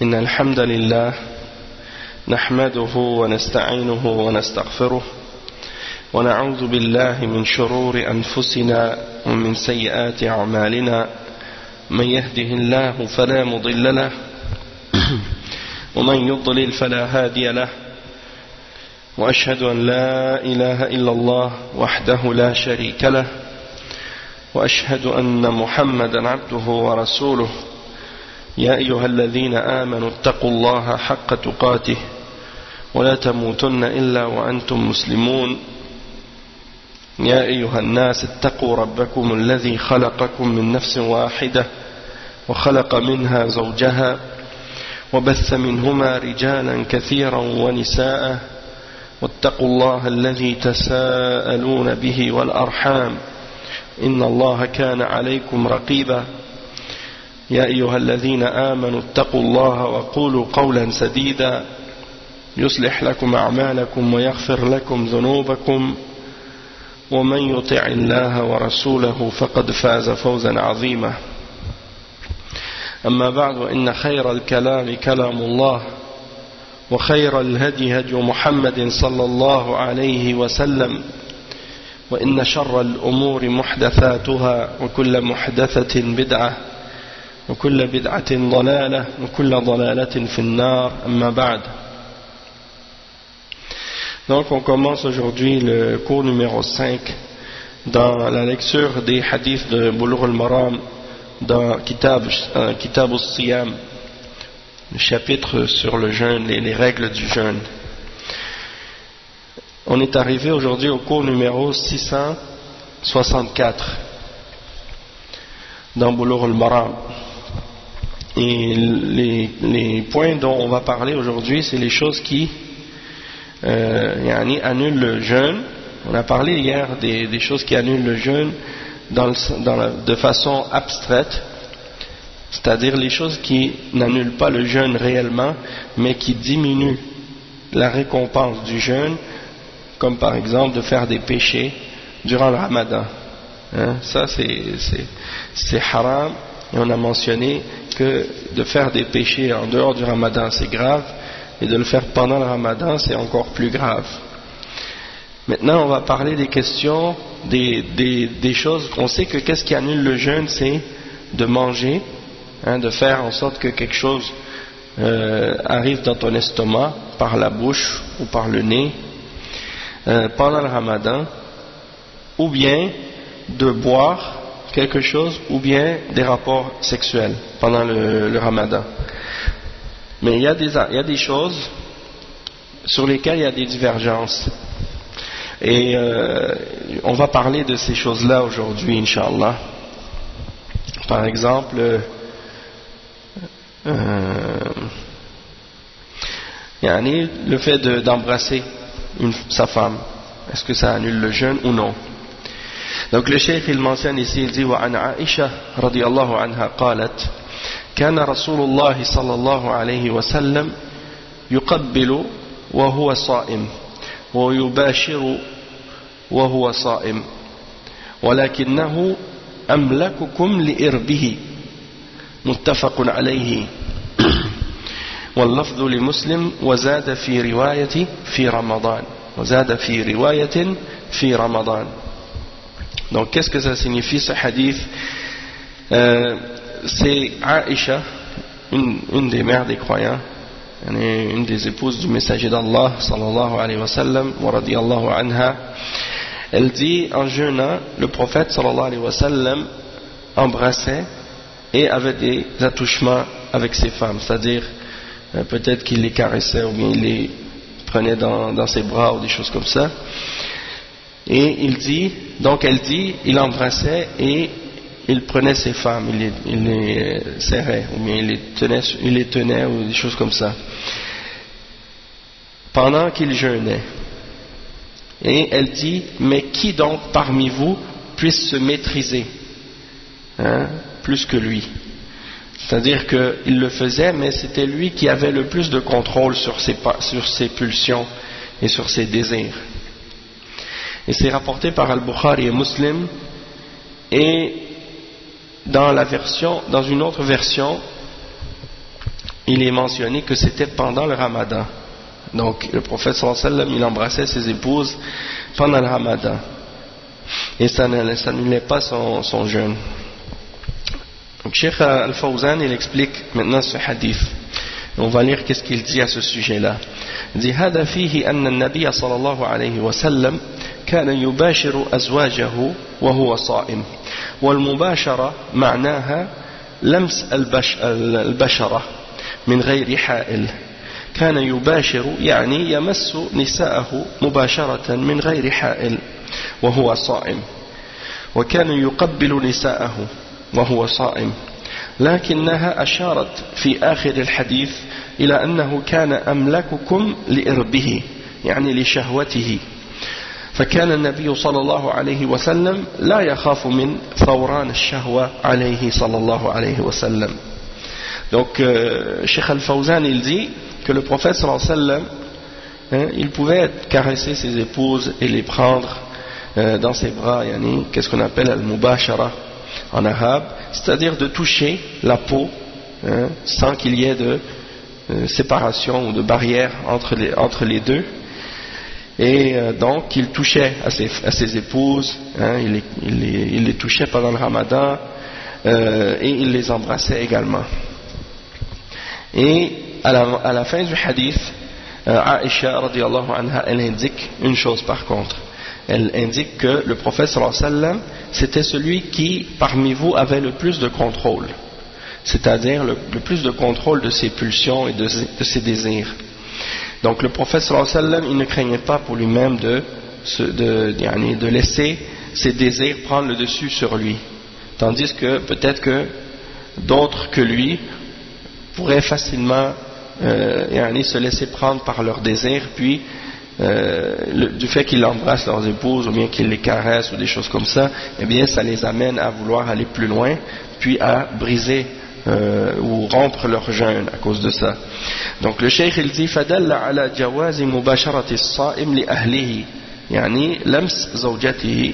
إن الحمد لله نحمده ونستعينه ونستغفره ونعوذ بالله من شرور أنفسنا ومن سيئات أعمالنا من يهده الله فلا مضل له ومن يضلل فلا هادي له وأشهد أن لا إله إلا الله وحده لا شريك له وأشهد أن محمدا عبده ورسوله يا أيها الذين آمنوا اتقوا الله حق تقاته ولا تموتن إلا وأنتم مسلمون يا أيها الناس اتقوا ربكم الذي خلقكم من نفس واحدة وخلق منها زوجها وبث منهما رجالا كثيرا ونساء واتقوا الله الذي تساءلون به والأرحام إن الله كان عليكم رقيبا يا أيها الذين آمنوا اتقوا الله وقولوا قولا سديدا يصلح لكم أعمالكم ويغفر لكم ذنوبكم ومن يطع الله ورسوله فقد فاز فوزا عظيما أما بعد وإن خير الكلام كلام الله وخير الهدي هدي محمد صلى الله عليه وسلم وإن شر الأمور محدثاتها وكل محدثة بدعة وكل بدعة ضلالة وكل ضلالة في النار أما بعد. Donc on commence aujourd'hui le cours numéro 5 dans la lecture des hadiths de Bulugh al-Maram dans Kitab al-Siyam, le chapitre sur le jeûne et les règles du jeûne. On est arrivé aujourd'hui au cours numéro 664 dans Bulugh al-Maram. Et les points dont on va parler aujourd'hui, c'est les choses qui annulent le jeûne. On a parlé hier des choses qui annulent le jeûne de façon abstraite, c'est-à-dire les choses qui n'annulent pas le jeûne réellement, mais qui diminuent la récompense du jeûne, comme par exemple de faire des péchés durant le ramadan. Ça c'est haram, et on a mentionné que de faire des péchés en dehors du ramadan c'est grave, et de le faire pendant le ramadan c'est encore plus grave. Maintenant on va parler des questions, des choses. On sait que qu'est-ce qui annule le jeûne, c'est de manger, de faire en sorte que quelque chose arrive dans ton estomac par la bouche ou par le nez pendant le ramadan, ou bien de boire quelque chose, ou bien des rapports sexuels pendant le ramadan. Mais il y a des choses sur lesquelles il y a des divergences, et on va parler de ces choses-là aujourd'hui, Inch'Allah. Par exemple, le fait d'embrasser sa femme, est-ce que ça annule le jeûne ou non? Donc le cheikh il mentionne ici, il dit وعن عائشة رضي الله عنها قالت كان رسول الله صلى الله عليه وسلم يقبل وهو صائم ويباشر وهو صائم ولكنه أملككم لإربه متفق عليه واللفظ لمسلم وزاد في رواية في رمضان. Donc qu'est-ce que ça signifie ce hadith? C'est Aïcha, une des mères des croyants, une des épouses du messager d'Allah sallallahu alayhi wa sallam wa radiyallahu anha. Elle dit, en jeûnant, le prophète sallallahu alayhi wa sallam embrassait et avait des attouchements avec ses femmes, c'est-à-dire peut-être qu'il les caressait ou bien il les prenait dans ses bras ou des choses comme ça. Et elle dit, il embrassait et il prenait ses femmes, il les serrait, ou bien il les tenait, ou des choses comme ça, pendant qu'il jeûnait. Et elle dit, mais qui donc parmi vous puisse se maîtriser, plus que lui? C'est-à-dire qu'il le faisait, mais c'était lui qui avait le plus de contrôle sur ses pulsions et sur ses désirs. Et c'est rapporté par Al-Bukhari et Muslim, et dans une autre version, il est mentionné que c'était pendant le Ramadan. Donc le prophète sallallahu alayhi wa sallam, il embrassait ses épouses pendant le Ramadan. Et ça n'annulait pas son jeûne. Donc Cheikh Al-Fawzan, il explique maintenant ce hadith. On va lire qu'est-ce qu'il dit à ce sujet-là. Il dit هذا فيه أن النبي صلى الله عليه وسلم كان يباشر أزواجه وهو صائم والمباشرة معناها لمس البشرة من غير حائل كان يباشر يعني يمس نساءه مباشرة من غير حائل وهو صائم وكان يقبل نساءه وهو صائم لكنها أشارت في آخر الحديث إلى أنه كان أملككم لإربه يعني لشهوته فكان النبي صلى الله عليه وسلم لا يخاف من ثوران الشهوة عليه صلى الله عليه وسلم. Donc Cheikh Al-Fawzan il dit que le prophète sallallahu alayhi wa sallam il pouvait caresser ses épouses et les prendre dans ses bras, yani, qu'est-ce qu'on appelle al-mubashara en arabe, c'est-à-dire de toucher la peau sans qu'il y ait de séparation ou de barrière entre les deux. Et donc il touchait à ses épouses, il les touchait pendant le Ramadan et il les embrassait également. Et à la fin du hadith, Aïcha radiyallahu anha, elle indique une chose par contre. Elle indique que le prophète sallallahu alayhi wa sallam, c'était celui qui parmi vous avait le plus de contrôle, c'est-à-dire le plus de contrôle de ses pulsions et de ses désirs. Donc le prophète sallallahu alayhi wa sallam, il ne craignait pas pour lui-même de laisser ses désirs prendre le dessus sur lui, tandis que peut-être que d'autres que lui pourraient facilement se laisser prendre par leurs désirs, puis du fait qu'ils embrassent leurs épouses ou bien qu'ils les caressent ou des choses comme ça, eh bien ça les amène à vouloir aller plus loin, puis à briser ou rompre leur jeûne à cause de ça. Donc le cheikh il dit فدل على جواز مباشرة الصائم لأهله يعني لمس زوجته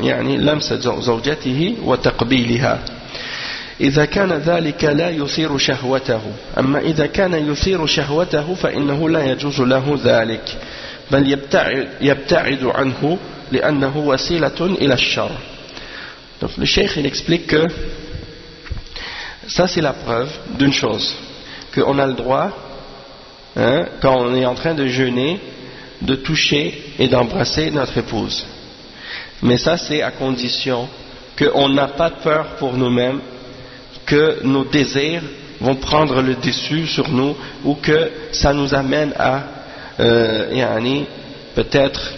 يعني لمس زوجته وتقبيلها إذا كان ذلك لا يثير شهوته أما إذا كان يثير شهوته فإنه لا يجوز له ذلك بل يبتعد عنه لأنه وسيلة إلى الشر. Donc le cheikh il explique que ça c'est la preuve d'une chose, qu'on a le droit, quand on est en train de jeûner, de toucher et d'embrasser notre épouse. Mais ça c'est à condition qu'on n'a pas peur pour nous-mêmes que nos désirs vont prendre le dessus sur nous ou que ça nous amène à peut-être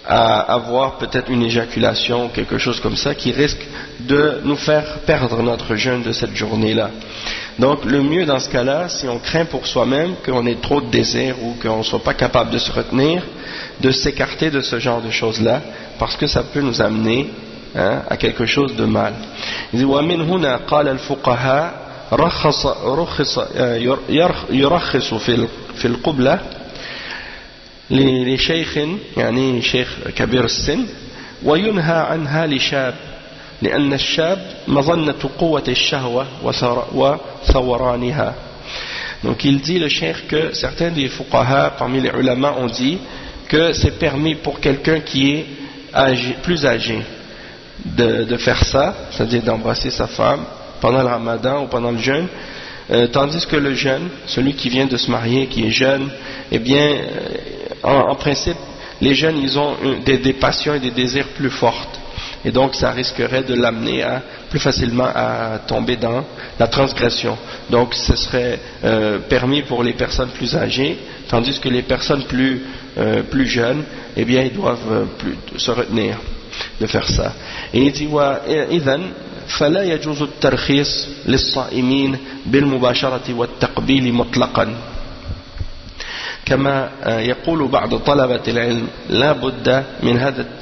à avoir peut-être une éjaculation ou quelque chose comme ça qui risque de nous faire perdre notre jeûne de cette journée-là. Donc le mieux dans ce cas-là, si on craint pour soi-même qu'on ait trop de désirs ou qu'on ne soit pas capable de se retenir, de s'écarter de ce genre de choses-là, parce que ça peut nous amener à quelque chose de mal. Il dit ومن هنا قال الفقهاء يرخص في القبلة لشيخ يعني شيخ كبير السن وينهى عنها لشاب لأن الشاب مظنة قوة الشهوة وثورانها. Donc il dit le cheikh que certains des fuqaha parmi les ulama ont dit que c'est permis pour quelqu'un qui est plus âgé de faire ça, c'est-à-dire d'embrasser sa femme pendant le Ramadan ou pendant le jeûne, tandis que le jeune, celui qui vient de se marier, qui est jeune, eh bien, en principe, les jeunes, ils ont des passions et des désirs plus fortes, et donc ça risquerait de l'amener plus facilement à tomber dans la transgression. Donc ce serait permis pour les personnes plus âgées, tandis que les personnes plus jeunes, eh bien, ils doivent se retenir de faire ça. Et il dit وإذن فلا يجوز الترخيص للصائمين بالمباشرة والتقبيل مطلقا كما يقول بعض طلبة العلم لا بد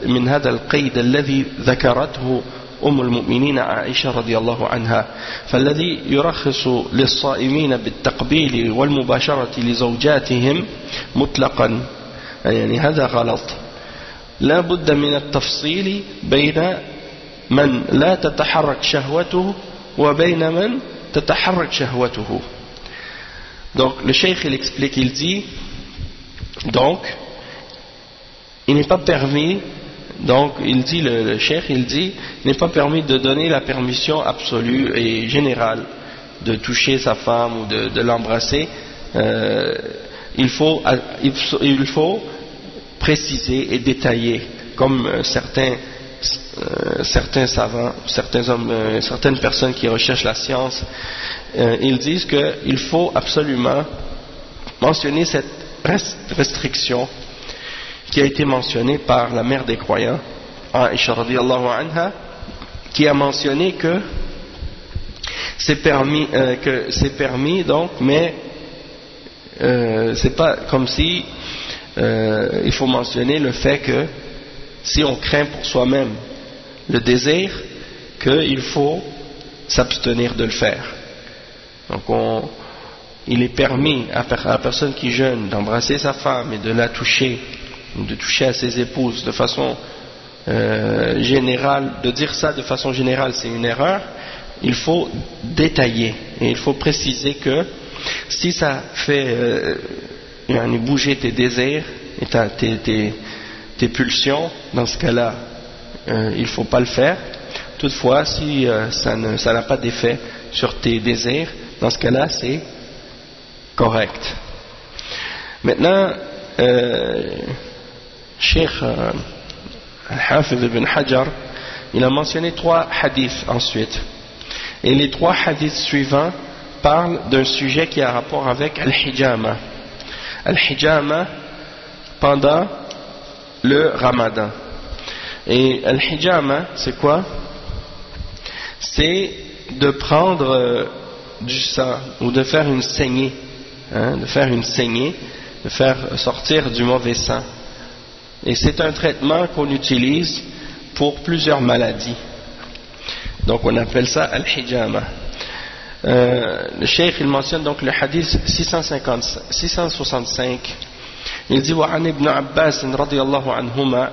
من هذا القيد الذي ذكرته أم المؤمنين عائشة رضي الله عنها فالذي يرخص للصائمين بالتقبيل والمباشرة لزوجاتهم مطلقا يعني هذا غلط. لا بد من التفصيل بين من لا تتحرك شهوته وبين من تتحرك شهوته. Donc le cheikh il explique, il dit donc il n'est pas permis, donc il dit le cheikh il dit il n'est pas permis de donner la permission absolue et générale de toucher sa femme ou de l'embrasser. Il faut préciser et détailler, comme certains savants, certains hommes, certaines personnes qui recherchent la science, ils disent qu'il faut absolument mentionner cette restriction qui a été mentionnée par la mère des croyants, Aïcha radiyallahu anha, qui a mentionné que c'est permis, donc, mais c'est pas comme si il faut mentionner le fait que si on craint pour soi-même le désir, qu'il faut s'abstenir de le faire. Donc il est permis à la personne qui jeûne d'embrasser sa femme et de la toucher, de toucher à ses épouses de façon générale. De dire ça de façon générale, c'est une erreur. Il faut détailler et il faut préciser que si ça fait bouger tes désirs et tes pulsions, dans ce cas-là, il ne faut pas le faire. Toutefois, si ça n'a pas d'effet sur tes désirs, dans ce cas-là, c'est correct. Maintenant, Cheikh Al-Hafiz ibn Hajar, il a mentionné 3 hadiths ensuite. Et les 3 hadiths suivants parlent d'un sujet qui a rapport avec Al-Hijama. Al-Hijama pendant le Ramadan. Et Al-Hijama, c'est quoi? C'est de prendre du sang ou de faire une saignée, de faire sortir du mauvais sang. Et c'est un traitement qu'on utilise pour plusieurs maladies. Donc on appelle ça Al-Hijama. Le cheikh il mentionne donc le hadith 665. Il dit وعن ابن عباس رضي الله عنهما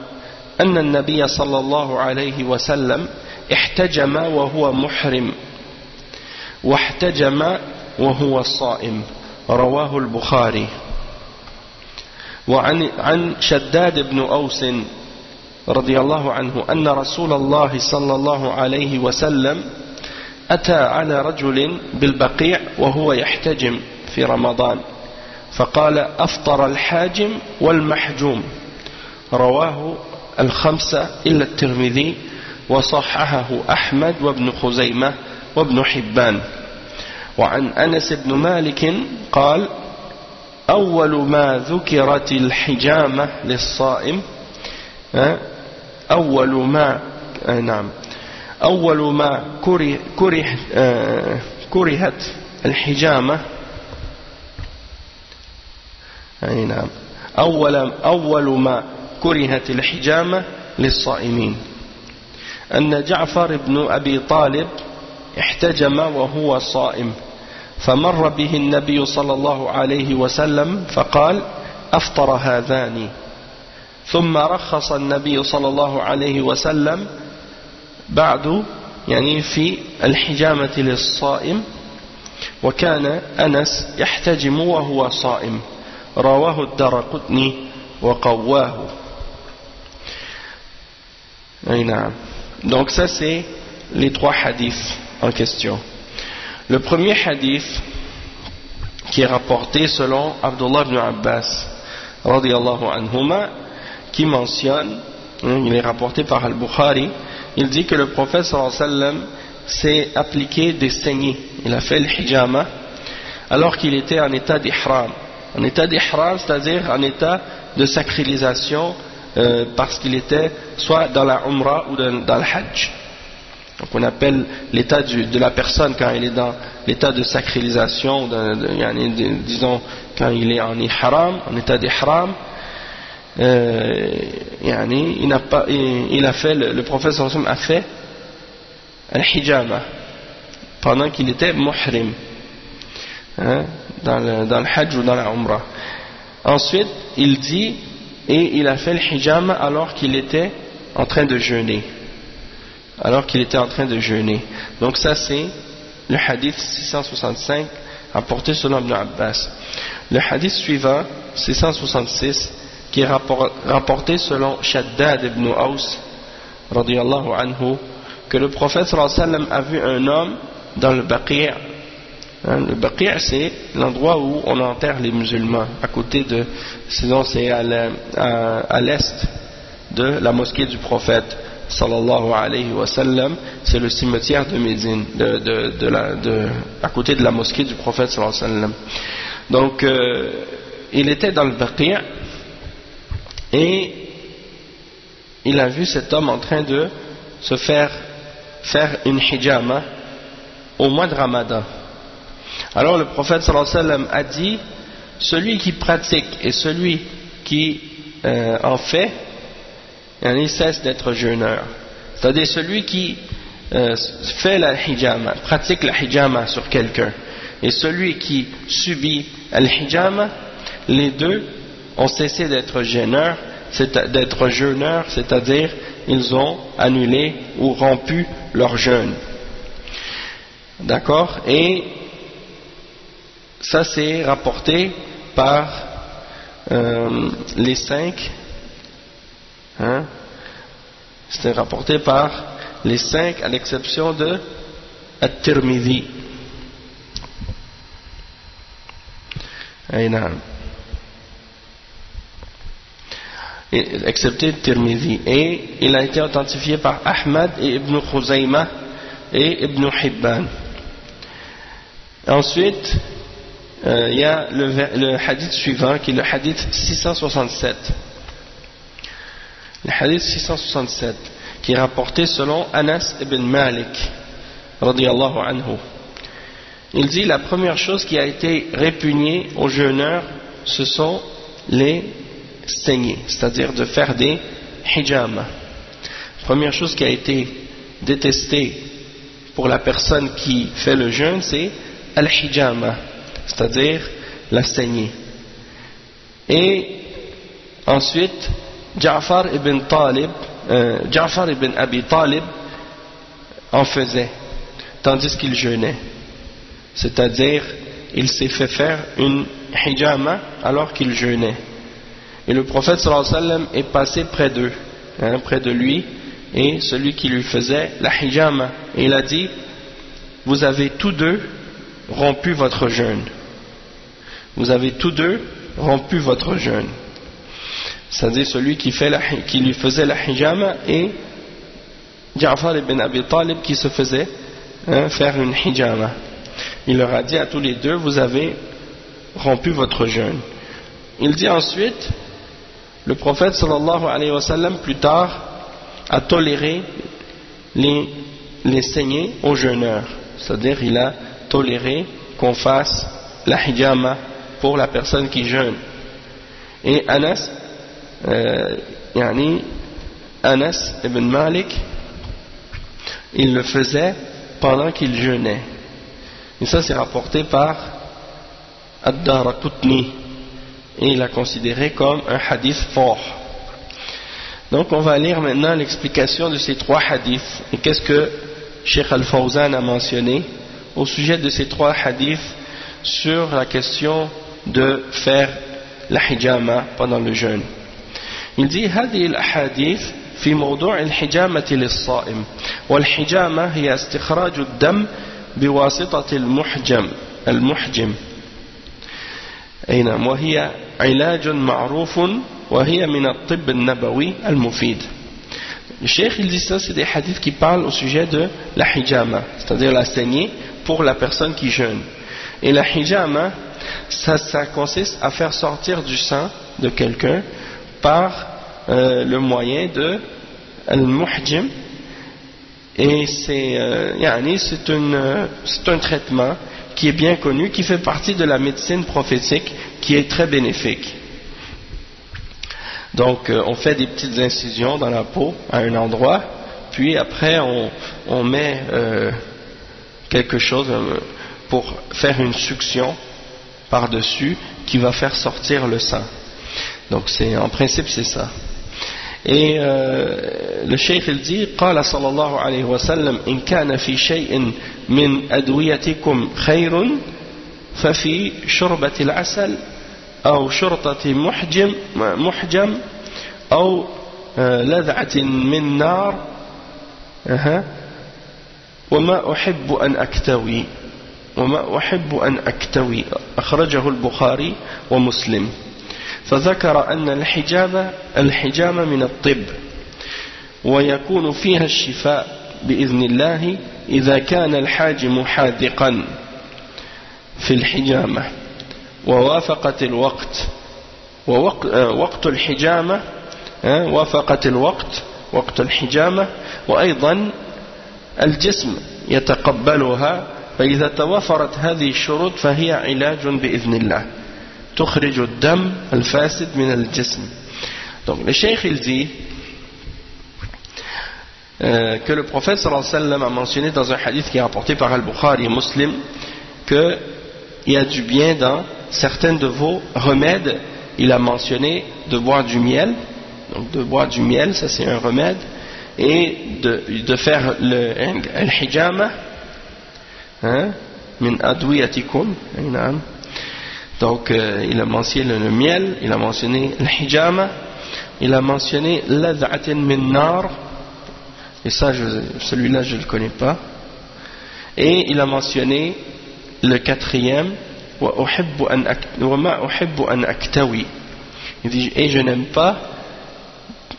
أن النبي صلى الله عليه وسلم احتجم وهو محرم واحتجم وهو صائم رواه البخاري. وعن شداد بن أوس رضي الله عنه أن رسول الله صلى الله عليه وسلم أتى على رجل بالبقيع وهو يحتجم في رمضان فقال أفطر الحاجم والمحجوم رواه الخمسة إلا الترمذي وصححه أحمد وابن خزيمة وابن حبان. وعن أنس بن مالك قال أول ما ذكرت الحجامة للصائم أول ما كرهت الحجامة أول ما كرهت الحجامة للصائمين أن جعفر بن أبي طالب احتجم وهو صائم فمر به النبي صلى الله عليه وسلم فقال أفطر هذان ثم رخص النبي صلى الله عليه وسلم بعد في الحجامة للصائم وكان أنس يحتجم وهو صائم رواه الدارقطني وقواه. Donc ça c'est les 3 hadiths en question. Le premier hadith qui est rapporté selon Abdullah ibn Abbas radiyallahu anhuma, qui mentionne, il est rapporté par Al-Bukhari, il dit que le prophète sallallahu alayhi wa sallam s'est appliqué des saignées, il a fait le hijama alors qu'il était en état d'ihram. En état d'ihram, c'est-à-dire en état de sacralisation, parce qu'il était soit dans la umrah ou dans le hajj. Donc on appelle l'état de la personne quand il est dans l'état de sacralisation, disons quand il est en ihram, en état d'ihram, il a fait, le prophète sallallahu alayhi wa sallam a fait al-hijama pendant qu'il était muhrim, dans le hajj ou dans la umrah. Ensuite il dit, et il a fait le hijama alors qu'il était en train de jeûner. Donc ça c'est le hadith 665 rapporté selon Ibn Abbas. Le hadith suivant, 666, qui est rapporté selon Shaddad ibn Aus, radiyallahu anhu, que le prophète sallallahu alayhi wa sallam a vu un homme dans le Baqi'. Le Baqi', c'est l'endroit où on enterre les musulmans, à côté de, sinon c'est à l'est de la mosquée du prophète sallallahu alayhi wa sallam, c'est le cimetière de Médine, à côté de la mosquée du prophète sallallahu alayhi wa sallam. Donc il était dans le Baqi' et il a vu cet homme en train de se faire une hijama au mois de Ramadan. Alors le prophète sallallahu alayhi wa sallam a dit, celui qui pratique et celui qui en fait, il cesse d'être jeûneur. C'est-à-dire celui qui fait la hijama, pratique la hijama sur quelqu'un, et celui qui subit la hijama, les deux ont cessé d'être jeûneurs, c'est-à-dire ils ont annulé ou rompu leur jeûne. D'accord? Et ça c'est rapporté par les 5, c'était rapporté par les 5 à l'exception de At-Tirmidhi. Excepté Tirmidhi, et il a été authentifié par Ahmad et Ibn Khuzaymah et Ibn Hibban. Ensuite il y a le hadith suivant qui est le hadith 667. Le hadith 667 qui est rapporté selon Anas ibn Malik radiyallahu anhu. Il dit, la première chose qui a été répugnée aux jeûneurs, ce sont les saignées, c'est-à-dire de faire des hijama. La première chose qui a été détestée pour la personne qui fait le jeûne, c'est al-hijama, c'est-à-dire la saignée. Et ensuite, Ja'far ibn Abi Talib en faisait, tandis qu'il jeûnait. C'est-à-dire, il s'est fait faire une hijama alors qu'il jeûnait. Et le prophète sallallahu alayhi wa sallam est passé près d'eux, près de lui, et celui qui lui faisait la hijama. Et il a dit, vous avez tous deux rompu votre jeûne. Vous avez tous deux rompu votre jeûne. C'est-à-dire celui qui lui faisait la hijama et Ja'far ibn Abi Talib qui se faisait faire une hijama. Il leur a dit à tous les deux, vous avez rompu votre jeûne. Il dit ensuite, le prophète sallallahu alayhi wa sallam plus tard a toléré les saignées aux jeûneurs. C'est-à-dire il a toléré qu'on fasse la hijama pour la personne qui jeûne. Et Anas ibn Malik, il le faisait pendant qu'il jeûnait. Et ça c'est rapporté par Ad-Daraqutni et il l'a considéré comme un hadith fort. Donc on va lire maintenant l'explication de ces 3 hadiths et qu'est-ce que Cheikh Al-Fawzan a mentionné au sujet de ces 3 hadiths sur la question de faire la hijama pendant le jeûne. Il dit هذه الأحاديث في موضوع الحجامة للصائم والحجامة هي استخراج الدم بواسطة المحجم وهي علاج معروف وهي من الطب النبوي المفيد. Le cheikh il dit ça, c'est des hadiths qui parlent au sujet de la hijama, c'est-à-dire la saignée pour la personne qui jeûne. Et la hijama, ça consiste à faire sortir du sang de quelqu'un par le moyen de al-muhjim, et c'est un traitement qui est bien connu, qui fait partie de la médecine prophétique, qui est très bénéfique. Donc on fait des petites incisions dans la peau à un endroit, puis après on met quelque chose pour faire une succion par-dessus qui va faire sortir le sang. Donc en principe c'est ça. Et le cheikh il dit قال صلى الله عليه وسلم إن كان في شيء من أدويتكم خير ففي شربة العسل أو شرطة محجم أو لذعة من نار وما أحب أن أكتوي أخرجه البخاري ومسلم. فذكر أن الحجامة من الطب ويكون فيها الشفاء بإذن الله إذا كان الحاجم حاذقا في الحجامة ووافقت الوقت ووقت الحجامة وافقت الوقت وقت الحجامة وأيضا الجسم يتقبلها، فإذا توفرت هذه الشروط فهي علاج بإذن الله تخرج الدم الفاسد من الجسم. Donc le cheikh il dit que le prophète sallallahu alayhi wa sallam a mentionné dans un hadith qui est rapporté par Al-Bukhari et Muslim qu'il y a du bien dans certains de vos remèdes. Il a mentionné de boire du miel, donc de boire du miel, ça c'est un remède, et de faire le hijama min adwiyatikum. Donc il a mentionné le miel, il a mentionné le hijama, il a mentionné lad'atin min nar, et ça celui-là je ne le connais pas, et il a mentionné le quatrième wa ma uhibbu an aktawi, il dit et je n'aime pas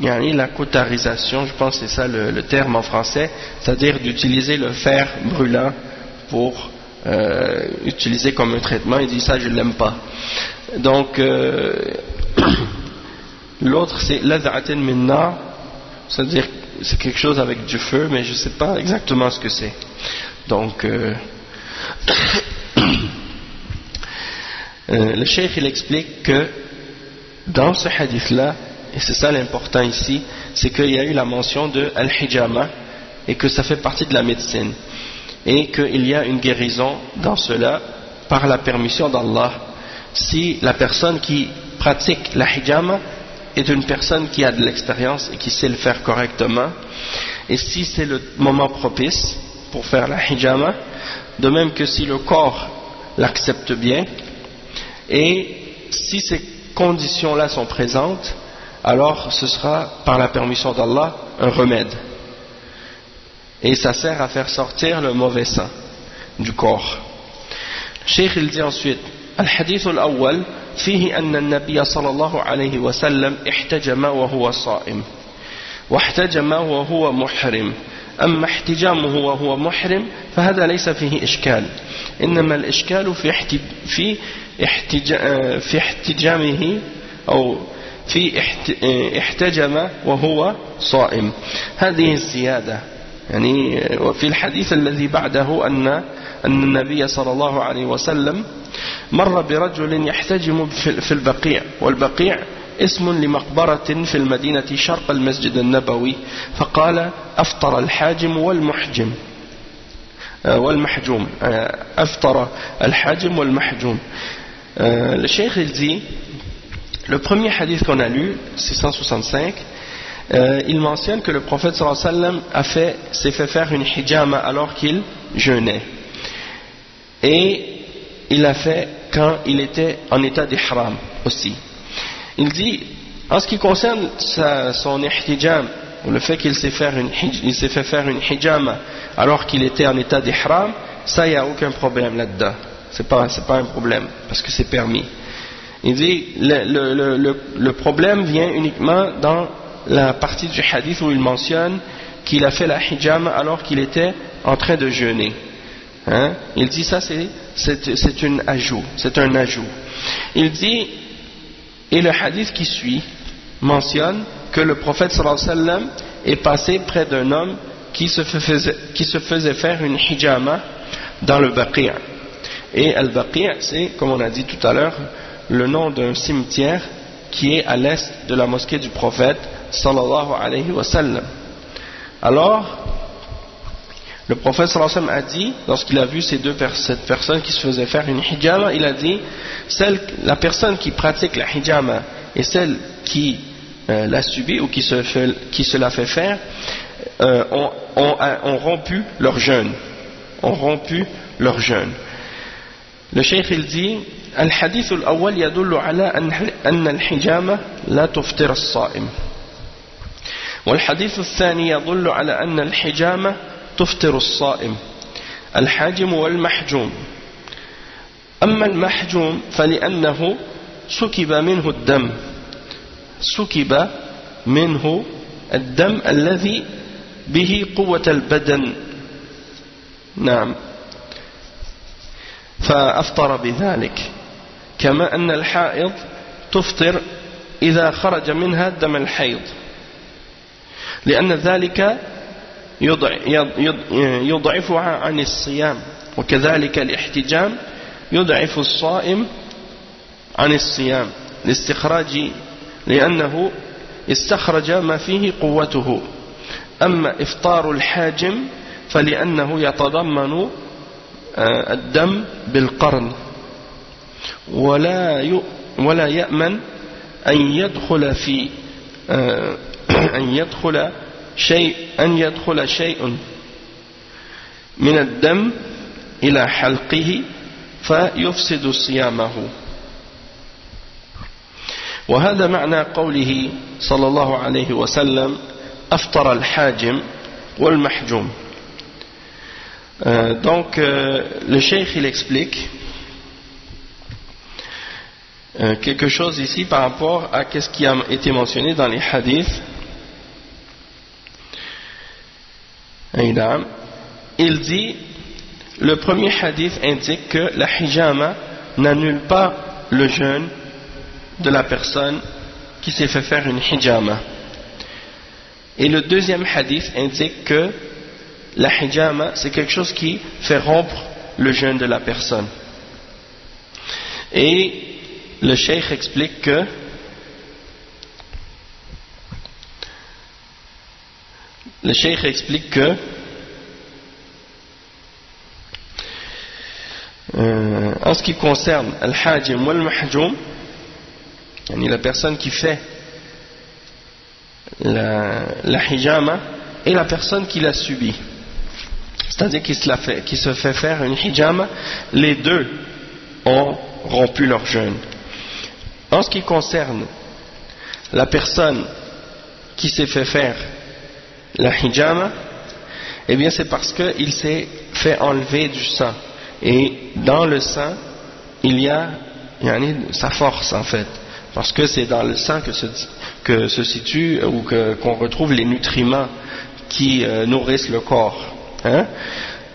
la cautharisation, je pense que c'est ça le terme en français, c'est-à-dire d'utiliser le fer brûlant pour utilisé comme un traitement. Il dit ça je l'aime pas. Donc l'autre c'est lad'atin min nar, c'est-à-dire c'est quelque chose avec du feu, mais je sais pas exactement ce que c'est. Donc le cheikh il explique que dans ce hadith là, et c'est ça l'important ici, c'est qu'il y a eu la mention de al-hijama et que ça fait partie de la médecine et qu'il y a une guérison dans cela par la permission d'Allah si la personne qui pratique la hijama est une personne qui a de l'expérience et qui sait le faire correctement, et si c'est le moment propice pour faire la hijama, de même que si le corps l'accepte bien, et si ces conditions-là sont présentes, alors ce sera par la permission d'Allah un remède, et ça sert à faire sortir le mauvais sang du corps. Cheikh il dit ensuite الحديث الأول فيه أن النبي صلى الله عليه وسلم احتجم وهو صائم واحتجم وهو محرم. أما احتجامه وهو محرم فهذا ليس فيه إشكال، إنما الإشكال في احتجامه أو في احتجم وهو صائم. هذه الزيادة يعني وفي الحديث الذي بعده أن النبي صلى الله عليه وسلم مر برجل يحتجم في البقيع، والبقيع اسم لمقبرة في المدينة شرق المسجد النبوي، فقال أفطر الحاجم والمحجوم أفطر الحاجم والمحجوم. Le cheikh il dit, le premier hadith qu'on a lu, 665, il mentionne que le prophète sallallahu alayhi wa sallam s'est fait faire une hijama alors qu'il jeûnait, et il l'a fait quand il était en état d'ihram aussi. Il dit, en ce qui concerne son ihtijam, le fait qu'il s'est fait faire une hijama alors qu'il était en état d'ihram, ça il n'y a aucun problème là-dedans, c'est pas un problème parce que c'est permis. Il dit le problème vient uniquement dans la partie du hadith où il mentionne qu'il a fait la hijama alors qu'il était en train de jeûner. Il dit ça c'est un ajout. Il dit, et le hadith qui suit mentionne que le prophète sallallahu alayhi wa sallam est passé près d'un homme qui se faisait faire une hijama dans le Baqi'. Et al-Baqi' c'est, comme on a dit tout à l'heure, le nom d'un cimetière qui est à l'est de la mosquée du prophète sallallahu alayhi wa sallam. Alors le prophète sallallahu alayhi wa sallam a dit, lorsqu'il a vu cette personne qui se faisait faire une hijama, il a dit, la personne qui pratique la hijama et celle qui l'a subi ou qui se l'a fait faire ont rompu leur jeûne. Le cheikh il dit الحديث الأول يدل على أن الحجامة لا تفطر الصائم والحديث الثاني يدل على أن الحجامة تفطر الصائم الحاجم والمحجوم أما المحجوم فلأنه سكب منه الدم الذي به قوة البدن نعم فأفطر بذلك كما أن الحائض تفطر إذا خرج منها دم الحيض لأن ذلك يضعفها عن الصيام وكذلك الاحتجام يضعف الصائم عن الصيام لاستخراج لأنه استخرج ما فيه قوته أما إفطار الحاجم فلأنه يتضمن الدم بالقرن ولا يأمن أن يدخل شيء من الدم إلى حلقه فيفسد صيامه وهذا معنى قوله صلى الله عليه وسلم أفطر الحاجم والمحجوم. Donc le cheikh il explique quelque chose ici par rapport à ce qui a été mentionné dans les hadiths. Il dit le premier hadith indique que la hijama n'annule pas le jeûne de la personne qui s'est fait faire une hijama. Et le deuxième hadith indique que la hijama c'est quelque chose qui fait rompre le jeûne de la personne. Et le cheikh explique que en ce qui concerne al-hajim wal-mahjoum, la personne qui fait la hijama et la personne qui l'a subie, c'est-à-dire qui se fait faire une hijama, les deux ont rompu leur jeûne. En ce qui concerne la personne qui s'est fait faire la hijama, eh bien c'est parce qu'il s'est fait enlever du sang, et dans le sang il y a sa force en fait, parce que c'est dans le sang que se situe ou qu'on retrouve les nutriments qui nourrissent le corps, hein?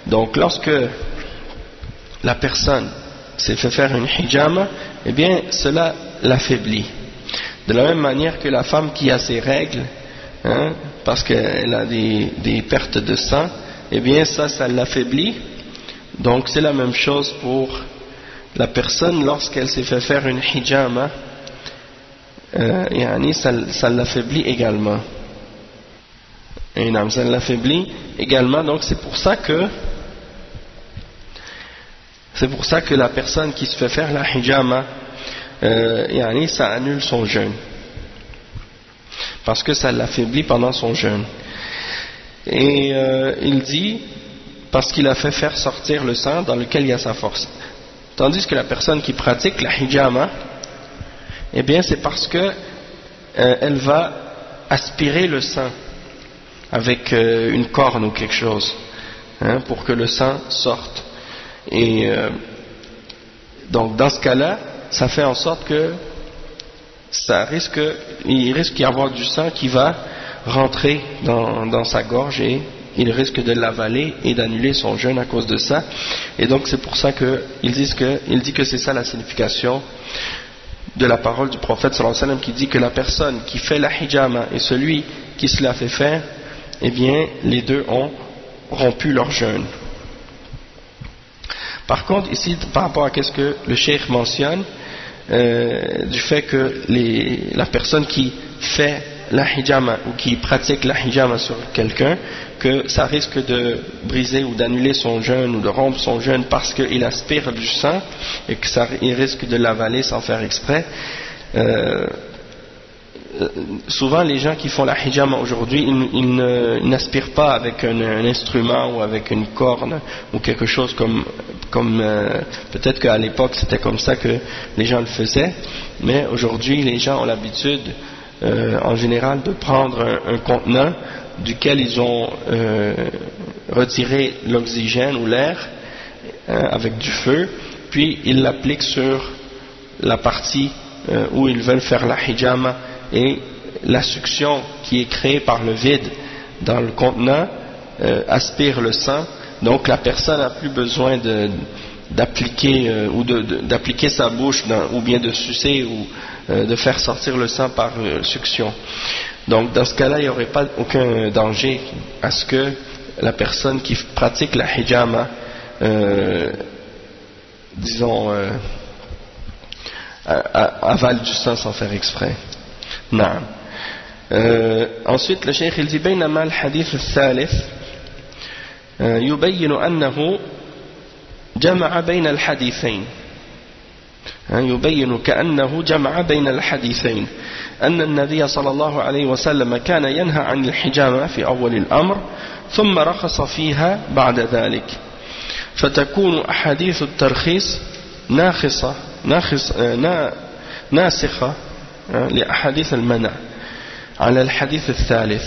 Donc lorsque la personne s'est fait faire une hijama, eh bien cela l'affaiblit. De la même manière que la femme qui a ses règles, hein, parce qu'elle a des pertes de sang, eh bien ça l'affaiblit. Donc c'est la même chose pour la personne lorsqu'elle s'est fait faire une hijama, ça l'affaiblit également. Et ça l'affaiblit également. Donc c'est pour ça que la personne qui se fait faire la hijama, ça annule son jeûne, parce que ça l'affaiblit pendant son jeûne. Et il dit parce qu'il a fait faire sortir le sang dans lequel il y a sa force. Tandis que la personne qui pratique la hijama, eh bien c'est parce que elle va aspirer le sang avec une corne ou quelque chose, hein, pour que le sang sorte. Et donc dans ce cas-là, ça fait en sorte que il risque d'y avoir du sang qui va rentrer dans sa gorge, et il risque de l'avaler et d'annuler son jeûne à cause de ça. Et donc c'est pour ça qu'il dit que c'est ça la signification de la parole du prophète sallallahu alayhi wa sallam, qui dit que la personne qui fait la hijama et celui qui se l'a fait faire, eh bien les deux ont rompu leur jeûne. Par contre ici, par rapport à ce que le cheikh mentionne, du fait que la personne qui fait la hijama ou qui pratique la hijama sur quelqu'un, que ça risque de briser ou d'annuler son jeûne ou de rompre son jeûne parce qu'il aspire du sang et qu'il risque de l'avaler sans faire exprès. souvent les gens qui font la hijama aujourd'hui, ils n'aspirent pas avec un instrument ou avec une corne ou quelque chose comme peut-être qu'à l'époque c'était comme ça que les gens le faisaient, mais aujourd'hui les gens ont l'habitude en général de prendre un contenant duquel ils ont retiré l'oxygène ou l'air avec du feu, puis ils l'appliquent sur la partie où ils veulent faire la hijama, et la succion qui est créée par le vide dans le contenant aspire le sang, donc la personne n'a plus besoin d'appliquer d'appliquer sa bouche ou bien de sucer ou de faire sortir le sang par succion. Donc dans ce cas-là il n'y aurait pas aucun danger à ce que la personne qui pratique la hijama disons avale du sang sans faire exprès. نعم. Ensuite le cheikh il dit بينما الحديث الثالث يبين أنه جمع بين الحديثين، يبين كأنه جمع بين الحديثين أن النبي صلى الله عليه وسلم كان ينهى عن الحجامة في أول الأمر ثم رخص فيها بعد ذلك، فتكون أحاديث الترخيص ناسخة لأحاديث المنع على الحديث الثالث.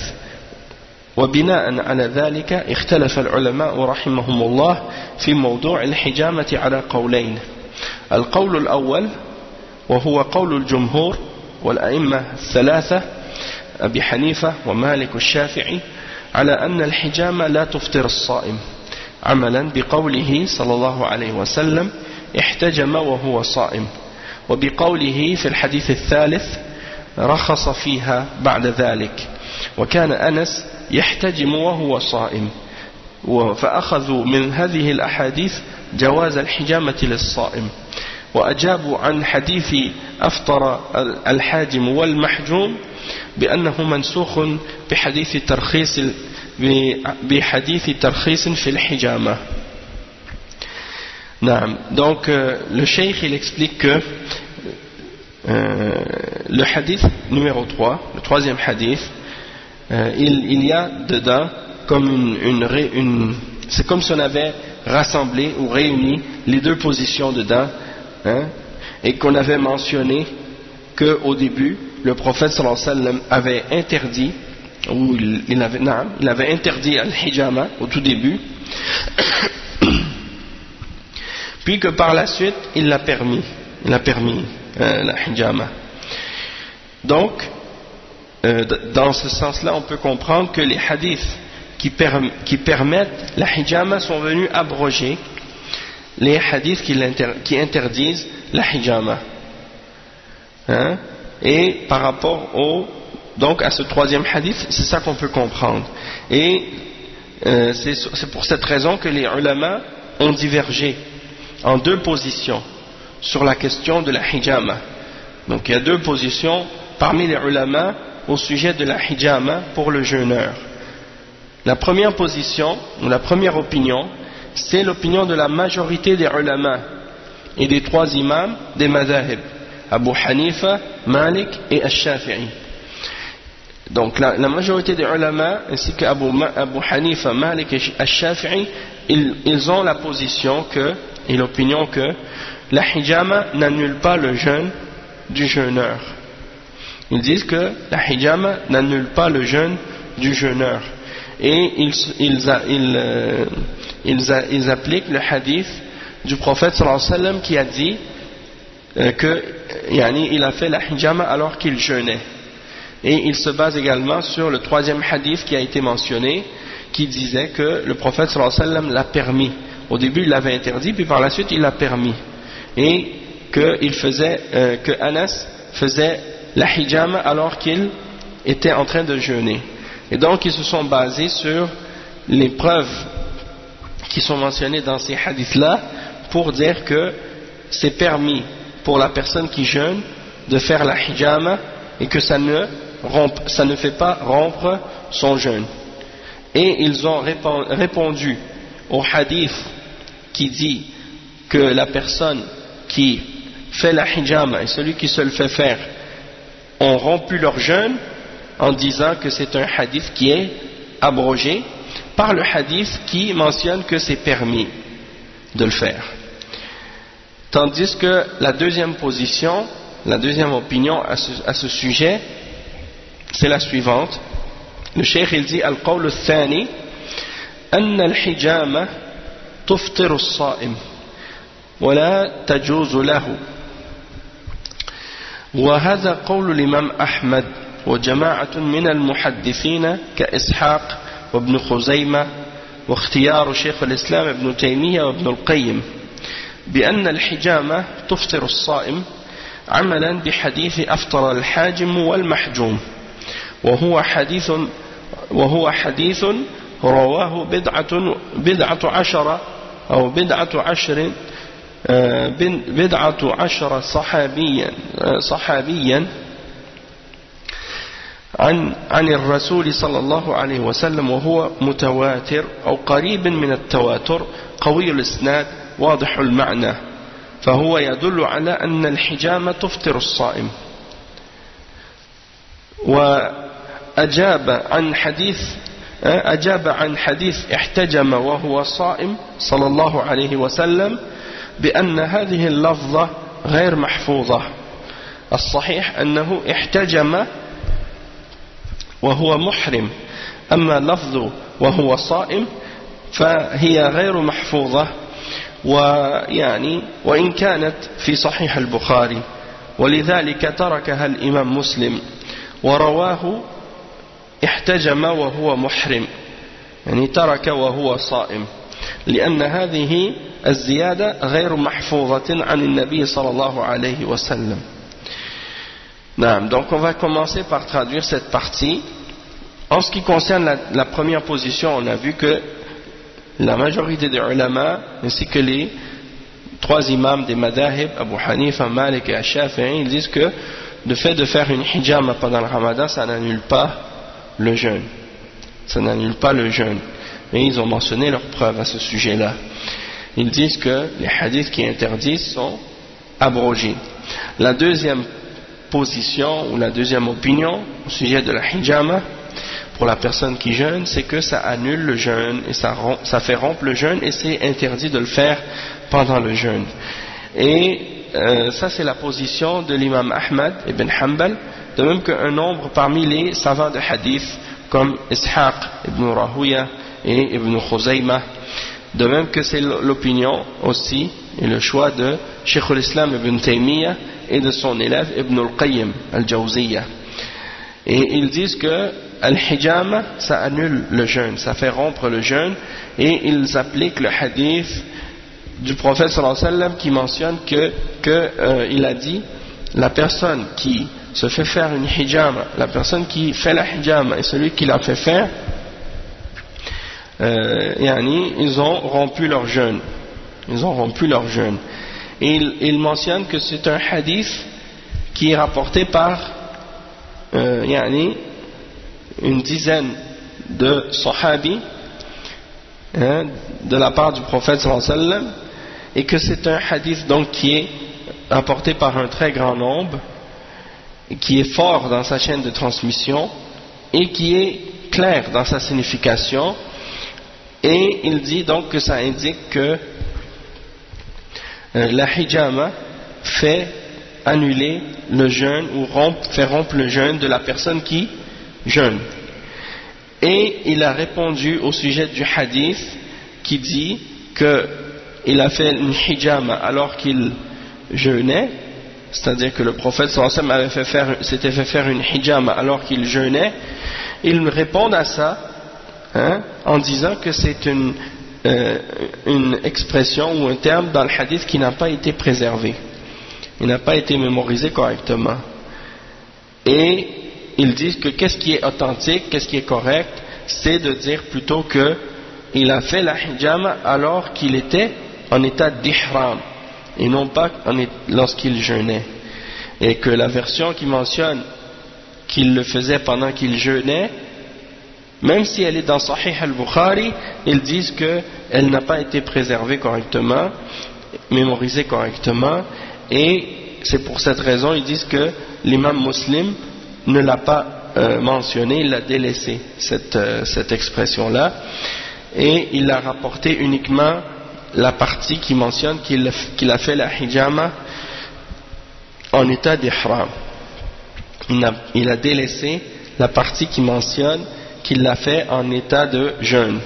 وبناء على ذلك اختلف العلماء رحمهم الله في موضوع الحجامة على قولين: القول الأول وهو قول الجمهور والأئمة الثلاثة أبي حنيفة ومالك والشافعي على أن الحجامة لا تفطر الصائم، عملا بقوله صلى الله عليه وسلم احتجم وهو صائم، وبقوله في الحديث الثالث رخص فيها بعد ذلك، وكان أنس يحتجم وهو صائم، فأخذوا من هذه الأحاديث جواز الحجامة للصائم، وأجابوا عن حديث أفطر الحاجم والمحجوم بأنه منسوخ بحديث ترخيص في الحجامة. Donc le cheikh il explique que le hadith numéro 3, le troisième hadith, il y a dedans comme c'est comme si on avait rassemblé ou réuni les deux positions dedans, et qu'on avait mentionné qu'au début le prophète sallallahu alayhi wa sallam avait interdit, ou il avait interdit al-hijama au tout début, puis que par la suite il a permis la hijama. Donc dans ce sens-là on peut comprendre que les hadiths qui permettent la hijama sont venus abroger les hadiths qui interdisent la hijama, et par rapport donc à ce troisième hadith, c'est ça qu'on peut comprendre, et c'est pour cette raison que les ulama ont divergé en deux positions sur la question de la hijama. Donc il y a deux positions parmi les ulama au sujet de la hijama pour le jeûneur. La première position, ou la première opinion, c'est l'opinion de la majorité des ulama et des trois imams des madhahib, Abu Hanifa, Malik et Ash-Shafi'i. Donc la majorité des ulama ainsi que Abu Hanifa, Malik et Ash-Shafi'i, ils ont la position et l'opinion que la hijama n'annule pas le jeûne du jeûneur. Ils disent que la hijama n'annule pas le jeûne du jeûneur, et ils appliquent le hadith du prophète sallallahu alayhi wa sallam qui a dit il a fait la hijama alors qu'il jeûnait, et ils se basent également sur le troisième hadith qui a été mentionné qui disait que le prophète sallallahu alayhi wa sallam l'a permis. Au début il l'avait interdit, puis par la suite il l'a permis, et que Anas faisait la hijama alors qu'il était en train de jeûner. Et donc ils se sont basés sur les preuves qui sont mentionnées dans ces hadiths-là pour dire que c'est permis pour la personne qui jeûne de faire la hijama et que ça ne fait pas rompre son jeûne. Et ils ont répondu au hadith qui dit que la personne qui fait la hijama et celui qui se le fait faire ont rompu leur jeûne en disant que c'est un hadith qui est abrogé par le hadith qui mentionne que c'est permis de le faire. Tandis que la deuxième position, la deuxième opinion à ce sujet, c'est la suivante. Le cheikh il dit al-qawl al-thani أن الحجامة تفطر الصائم ولا تجوز له وهذا قول الإمام أحمد وجماعة من المحدثين كإسحاق وابن خزيمة واختيار شيخ الإسلام ابن تيمية وابن القيم بأن الحجامة تفطر الصائم عملا بحديث أفطر الحاجم والمحجوم وهو حديث رواه بضعة عشر صحابيا عن الرسول صلى الله عليه وسلم وهو متواتر أو قريب من التواتر قوي الإسناد واضح المعنى فهو يدل على أن الحجامة تفطر الصائم. وأجاب عن حديث احتجم وهو صائم صلى الله عليه وسلم بأن هذه اللفظة غير محفوظة. الصحيح أنه احتجم وهو محرم، أما لفظ وهو صائم فهي غير محفوظة، وإن كانت في صحيح البخاري، ولذلك تركها الإمام مسلم ورواه احتجم وهو محرم، يعني ترك وهو صائم، لأن هذه الزيادة غير محفوظة عن النبي صلى الله عليه وسلم. Donc on va commencer par traduire cette partie. En ce qui concerne la première position, on a vu que la majorité des ulama ainsi que les trois imams des madahib, Abu Hanifa, Malik et Shafi'i, ils disent que le fait de faire une hijama pendant le ramadan, ça n'annule pas le jeûne. Ça n'annule pas le jeûne. Et ils ont mentionné leurs preuves à ce sujet-là. Ils disent que les hadiths qui interdisent sont abrogés. La deuxième position ou la deuxième opinion au sujet de la hijama pour la personne qui jeûne, c'est que ça annule le jeûne et ça fait rompre le jeûne et c'est interdit de le faire pendant le jeûne. Et ça c'est la position de l'imam Ahmad ibn Hanbal, de même qu'un nombre parmi les savants de hadith comme Ishaq ibn Rahuya et ibn Khuzayma, de même que c'est l'opinion aussi et le choix de Cheikh al-Islam ibn Taymiyyah et de son élève Ibn al-Qayyim al-Jawziyya. Et ils disent que al-hijama, ça annule le jeûne, ça fait rompre le jeûne, et ils appliquent le hadith du prophète sallallahu alayhi wa sallam qui mentionne il a dit, la personne qui se fait faire une hijama, la personne qui fait la hijama et celui qui l'a fait faire, ils ont rompu leur jeûne. Ils ont rompu leur jeûne. Et il mentionne que c'est un hadith qui est rapporté par une dizaine de sahabis de la part du prophète sallallahu alayhi wa sallam, et que c'est un hadith donc qui est rapporté par un très grand nombre, qui est fort dans sa chaîne de transmission et qui est clair dans sa signification. Et il dit donc que ça indique que la hijama fait annuler le jeûne ou fait rompre le jeûne de la personne qui jeûne. Et il a répondu au sujet du hadith qui dit qu'il a fait une hijama alors qu'il jeûnait, c'est-à-dire que le prophète sallallahu alayhi wa sallam s'était fait faire une hijama alors qu'il jeûnait. Ils répondent à ça en disant que c'est une expression ou un terme dans le hadith qui n'a pas été préservé, il n'a pas été mémorisé correctement. Et ils disent que qu'est-ce qui est authentique, qu'est-ce qui est correct, c'est de dire plutôt que il a fait la hijama alors qu'il était en état d'ihram et non pas lorsqu'il jeûnait, et que la version qui mentionne qu'il le faisait pendant qu'il jeûnait, même si elle est dans Sahih al-Bukhari, ils disent qu'elle n'a pas été préservée correctement, mémorisée correctement, et c'est pour cette raison ils disent que l'imam Muslim ne l'a pas mentionné, il a délaissé cette expression-là, et il a rapporté uniquement la partie qui mentionne qu'il a fait la hijama en état d'ihram. Il a délaissé la partie qui mentionne qu'il l'a fait en état de jeûne.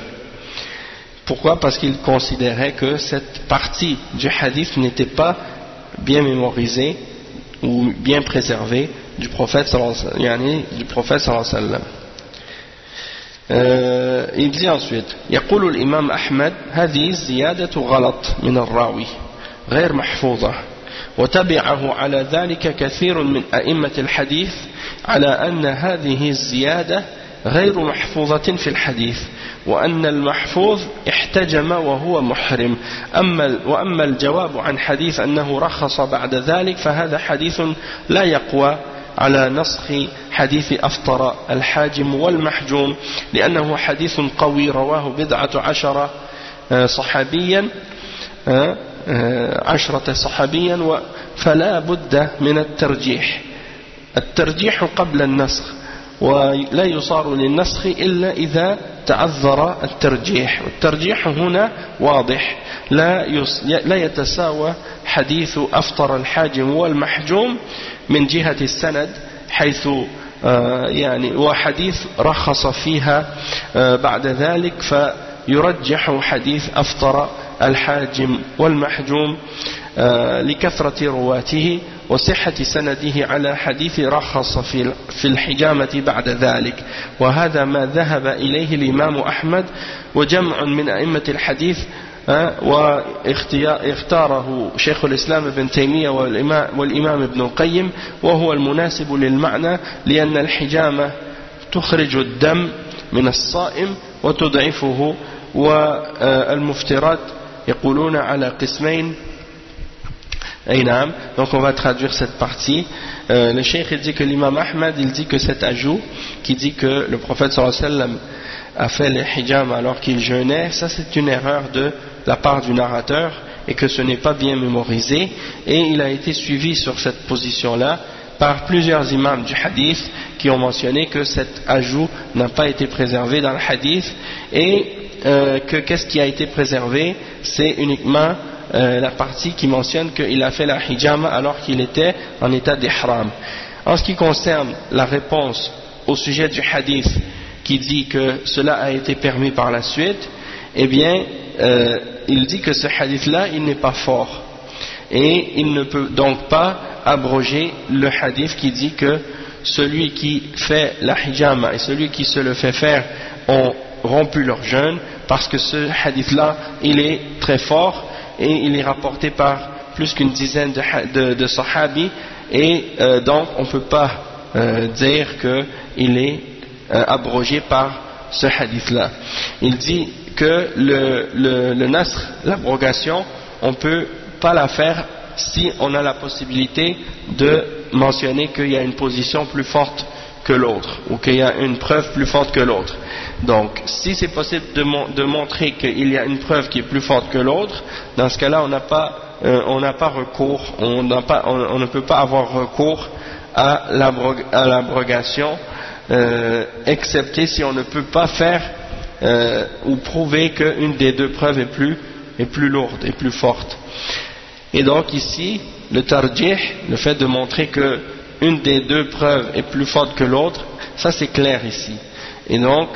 Pourquoi? Parce qu'il considérait que cette partie du hadith n'était pas bien mémorisée ou bien préservée du prophète sallallahu alayhi wa sallam. Il dit ensuite يقول الإمام أحمد هذه الزيادة غلط من الراوي غير محفوظة وتبعه على ذلك كثير من أئمة الحديث على أن هذه الزيادة غير محفوظة في الحديث وأن المحفوظ احتجم وهو محرم وأما الجواب عن حديث أنه رخص بعد ذلك فهذا حديث لا يقوى على نسخ حديث أفطر الحاجم والمحجوم لأنه حديث قوي رواه 11 صحابيا فلا بد من الترجيح قبل النسخ ولا يصار للنسخ إلا إذا تعذر الترجيح والترجيح هنا واضح لا يتساوى حديث أفطر الحاجم والمحجوم من جهة السند حيث وحديث رخص فيها بعد ذلك فيرجح حديث أفطر الحاجم والمحجوم لكثرة رواته وصحة سنده على حديث رخص في الحجامة بعد ذلك وهذا ما ذهب إليه الإمام أحمد وجمع من أئمة الحديث واختاره شيخ الإسلام ابن تيمية والإمام ابن القيم وهو المناسب للمعنى لأن الحجامة تخرج الدم من الصائم وتضعفه والمفترات يقولون على قسمين. Donc on va traduire cette partie. Le cheikh il dit que l'imam Ahmad il dit que cet ajout qui dit que le prophète sallallahu alayhi wa sallam a fait le hijam alors qu'il jeûnait, ça c'est une erreur de la part du narrateur et que ce n'est pas bien mémorisé, et il a été suivi sur cette position là par plusieurs imams du hadith qui ont mentionné que cet ajout n'a pas été préservé dans le hadith et que qu'est-ce qui a été préservé, c'est uniquement la partie qui mentionne qu'il a fait la hijama alors qu'il était en état d'ihram. En ce qui concerne la réponse au sujet du hadith qui dit que cela a été permis par la suite, eh bien il dit que ce hadith là il n'est pas fort et il ne peut donc pas abroger le hadith qui dit que celui qui fait la hijama et celui qui se le fait faire ont rompu leur jeûne, parce que ce hadith là il est très fort et il est rapporté par plus qu'une dizaine de sahabis et donc on ne peut pas dire qu'il est abrogé par ce hadith là. Il dit que le nasr, l'abrogation, on ne peut pas la faire si on a la possibilité de mentionner qu'il y a une position plus forte que l'autre ou qu'il y a une preuve plus forte que l'autre. Donc si c'est possible de montrer qu'il y a une preuve qui est plus forte que l'autre, dans ce cas-là on n'a pas recours, on ne peut pas avoir recours à l'abrogation excepté si on ne peut pas faire ou prouver qu'une des deux preuves est plus lourde et plus forte. Et donc ici le tarjih, le fait de montrer que une des deux preuves est plus forte que l'autre, ça c'est clair ici. Et donc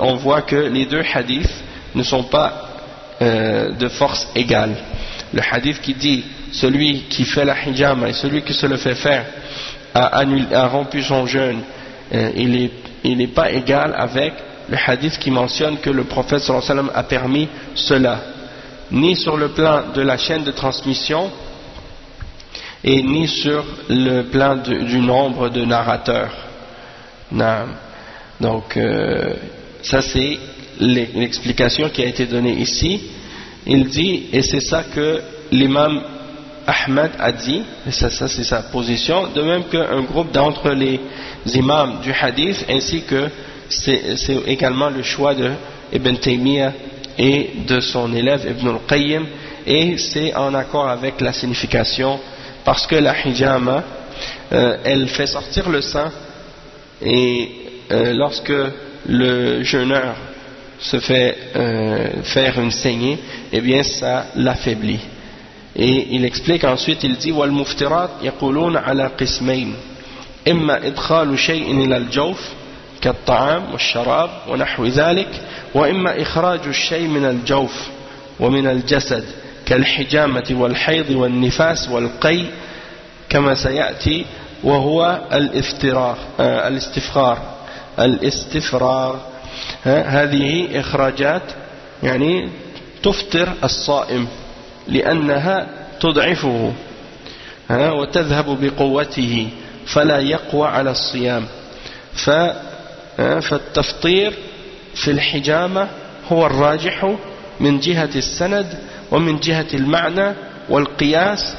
on voit que les deux hadiths ne sont pas de force égale. Le hadith qui dit celui qui fait la hijama et celui qui se le fait faire a rompu son jeûne, il n'est pas égal avec le hadith qui mentionne que le prophète sallallahu alayhi wa sallam a permis cela, ni sur le plan de la chaîne de transmission et ni sur le plan du nombre de narrateurs. Donc ça c'est l'explication qui a été donnée ici. Il dit, et c'est ça que l'imam Ahmad a dit, et ça c'est sa position, de même qu'un groupe d'entre les imams du hadith, ainsi que c'est également le choix de Ibn Taymiyyah et de son élève Ibn al-Qayyim, et c'est en accord avec la signification, parce que la hijama elle fait sortir le sang et lorsque le jeûneur se fait faire une saignée, eh bien ça l'affaiblit. Et il explique ensuite, il dit وَالْمُفْتِرَاتْ يَقُولُونَ عَلَى قِسْمَيْنِ إِمَّا إِدْخَالُ شَيْءٍ إِلَى الْجَوْفِ كالطعام والشراب ونحو ذلك وإما إخراج الشيء من الجوف ومن الجسد كالحجامة والحيض والنفاس والقي كما سيأتي وهو الاستفرار هذه إخراجات يعني تفطر الصائم لأنها تضعفه وتذهب بقوته فلا يقوى على الصيام فالتفطير في الحجامة هو الراجح من جهة السند ومن جهة المعنى والقياس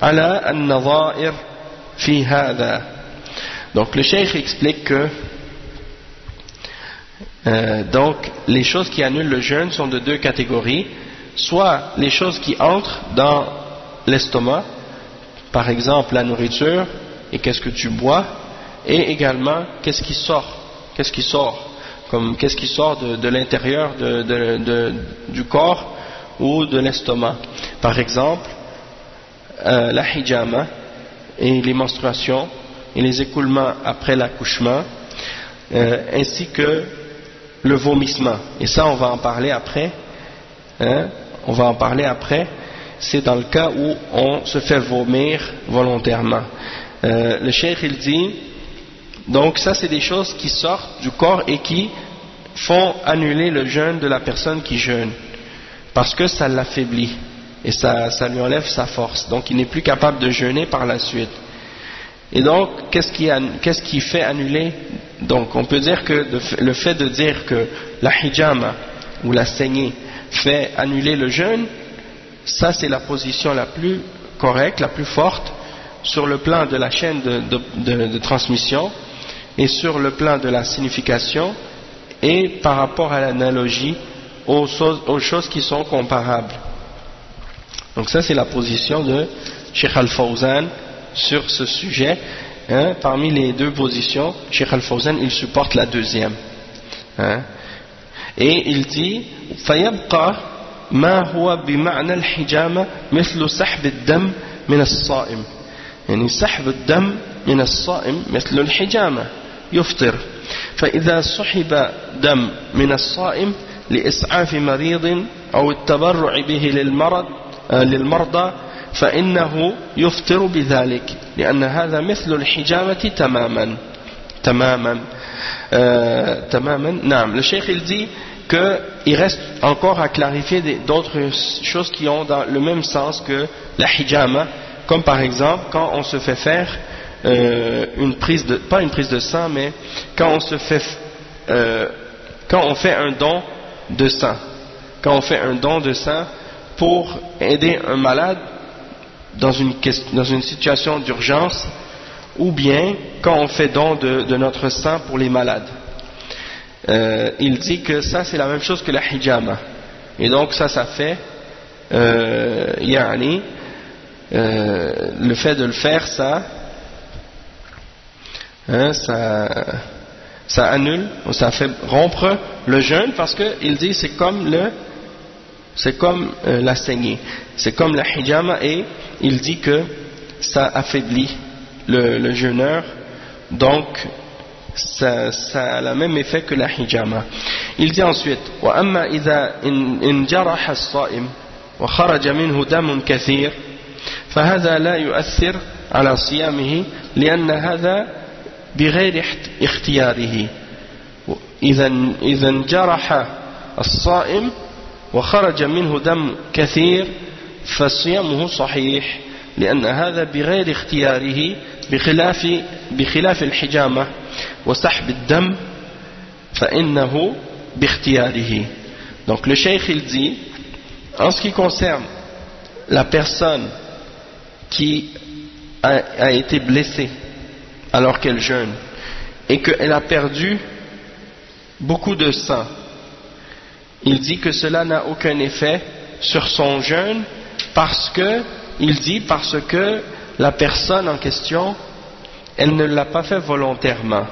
على النظائر في هذا. Donc le cheikh explique que donc les choses qui annulent le jeûne sont de deux catégories, soit les choses qui entrent dans l'estomac, par exemple la nourriture et qu'est-ce que tu bois, et également qu'est-ce qui sort de l'intérieur du corps ou de l'estomac, par exemple la hijama et les menstruations et les écoulements après l'accouchement, ainsi que le vomissement. Et ça on va en parler après, c'est dans le cas où on se fait vomir volontairement. Le cheikh il dit, donc ça c'est des choses qui sortent du corps et qui font annuler le jeûne de la personne qui jeûne, parce que ça l'affaiblit et ça lui enlève sa force, donc il n'est plus capable de jeûner par la suite. Et donc qu'est-ce qui fait annuler? Donc on peut dire que le fait de dire que la hijama ou la saignée fait annuler le jeûne, ça c'est la position la plus correcte, la plus forte sur le plan de la chaîne de transmission et sur le plan de la signification et par rapport à l'analogie aux choses qui sont comparables. Donc ça c'est la position de Cheikh Al-Fawzan sur ce sujet. Parmi les deux positions, Cheikh Al-Fawzan il supporte la deuxième. Et il dit فَيَبْقَى مَا هُوَ بِمَعْنَى الْحِجَامَةِ مِثْلُ سَحْبِ الدَّمِ مِنَ الصَّائِمِ يعني سحب الدم من الصائم مثل الحجامة يفطر فإذا سحب دم من الصائم لإسعاف مريض أو التبرع به للمرضى فإنه يفطر بذلك لأن هذا مثل الحجامة تماما نعم. Le cheikh il dit qu'il reste encore à clarifier d'autres choses qui ont dans le même sens que la hijama, comme par exemple quand on se fait faire pas une prise de sang, mais quand on fait un don de sang, pour aider un malade dans une situation d'urgence, ou bien quand on fait don de notre sang pour les malades. Il dit que ça c'est la même chose que la hijama, et donc ça fait le fait de le faire, ça annule, ou ça fait rompre le jeûne, parce que il dit c'est comme la saignée, c'est comme la hijama, et il dit que ça affaiblit le jeûneur, donc ça a le même effet que la hijama. Il dit ensuite وأما إذا انجرح الصائم وخرج منه دم كثير فهذا لا يؤثر على صيامه لأن هذا بغير اختياره. إذا انجرح الصائم وخرج منه دم كثير فصيامه صحيح لأن هذا بغير اختياره بخلاف الحجامة وسحب الدم فإنه باختياره. Donc le cheikh il dit, en ce qui concerne la personne qui a été blessée alors qu'elle jeûne et qu'elle a perdu beaucoup de sang, il dit que cela n'a aucun effet sur son jeûne, parce que la personne en question, elle ne l'a pas fait volontairement.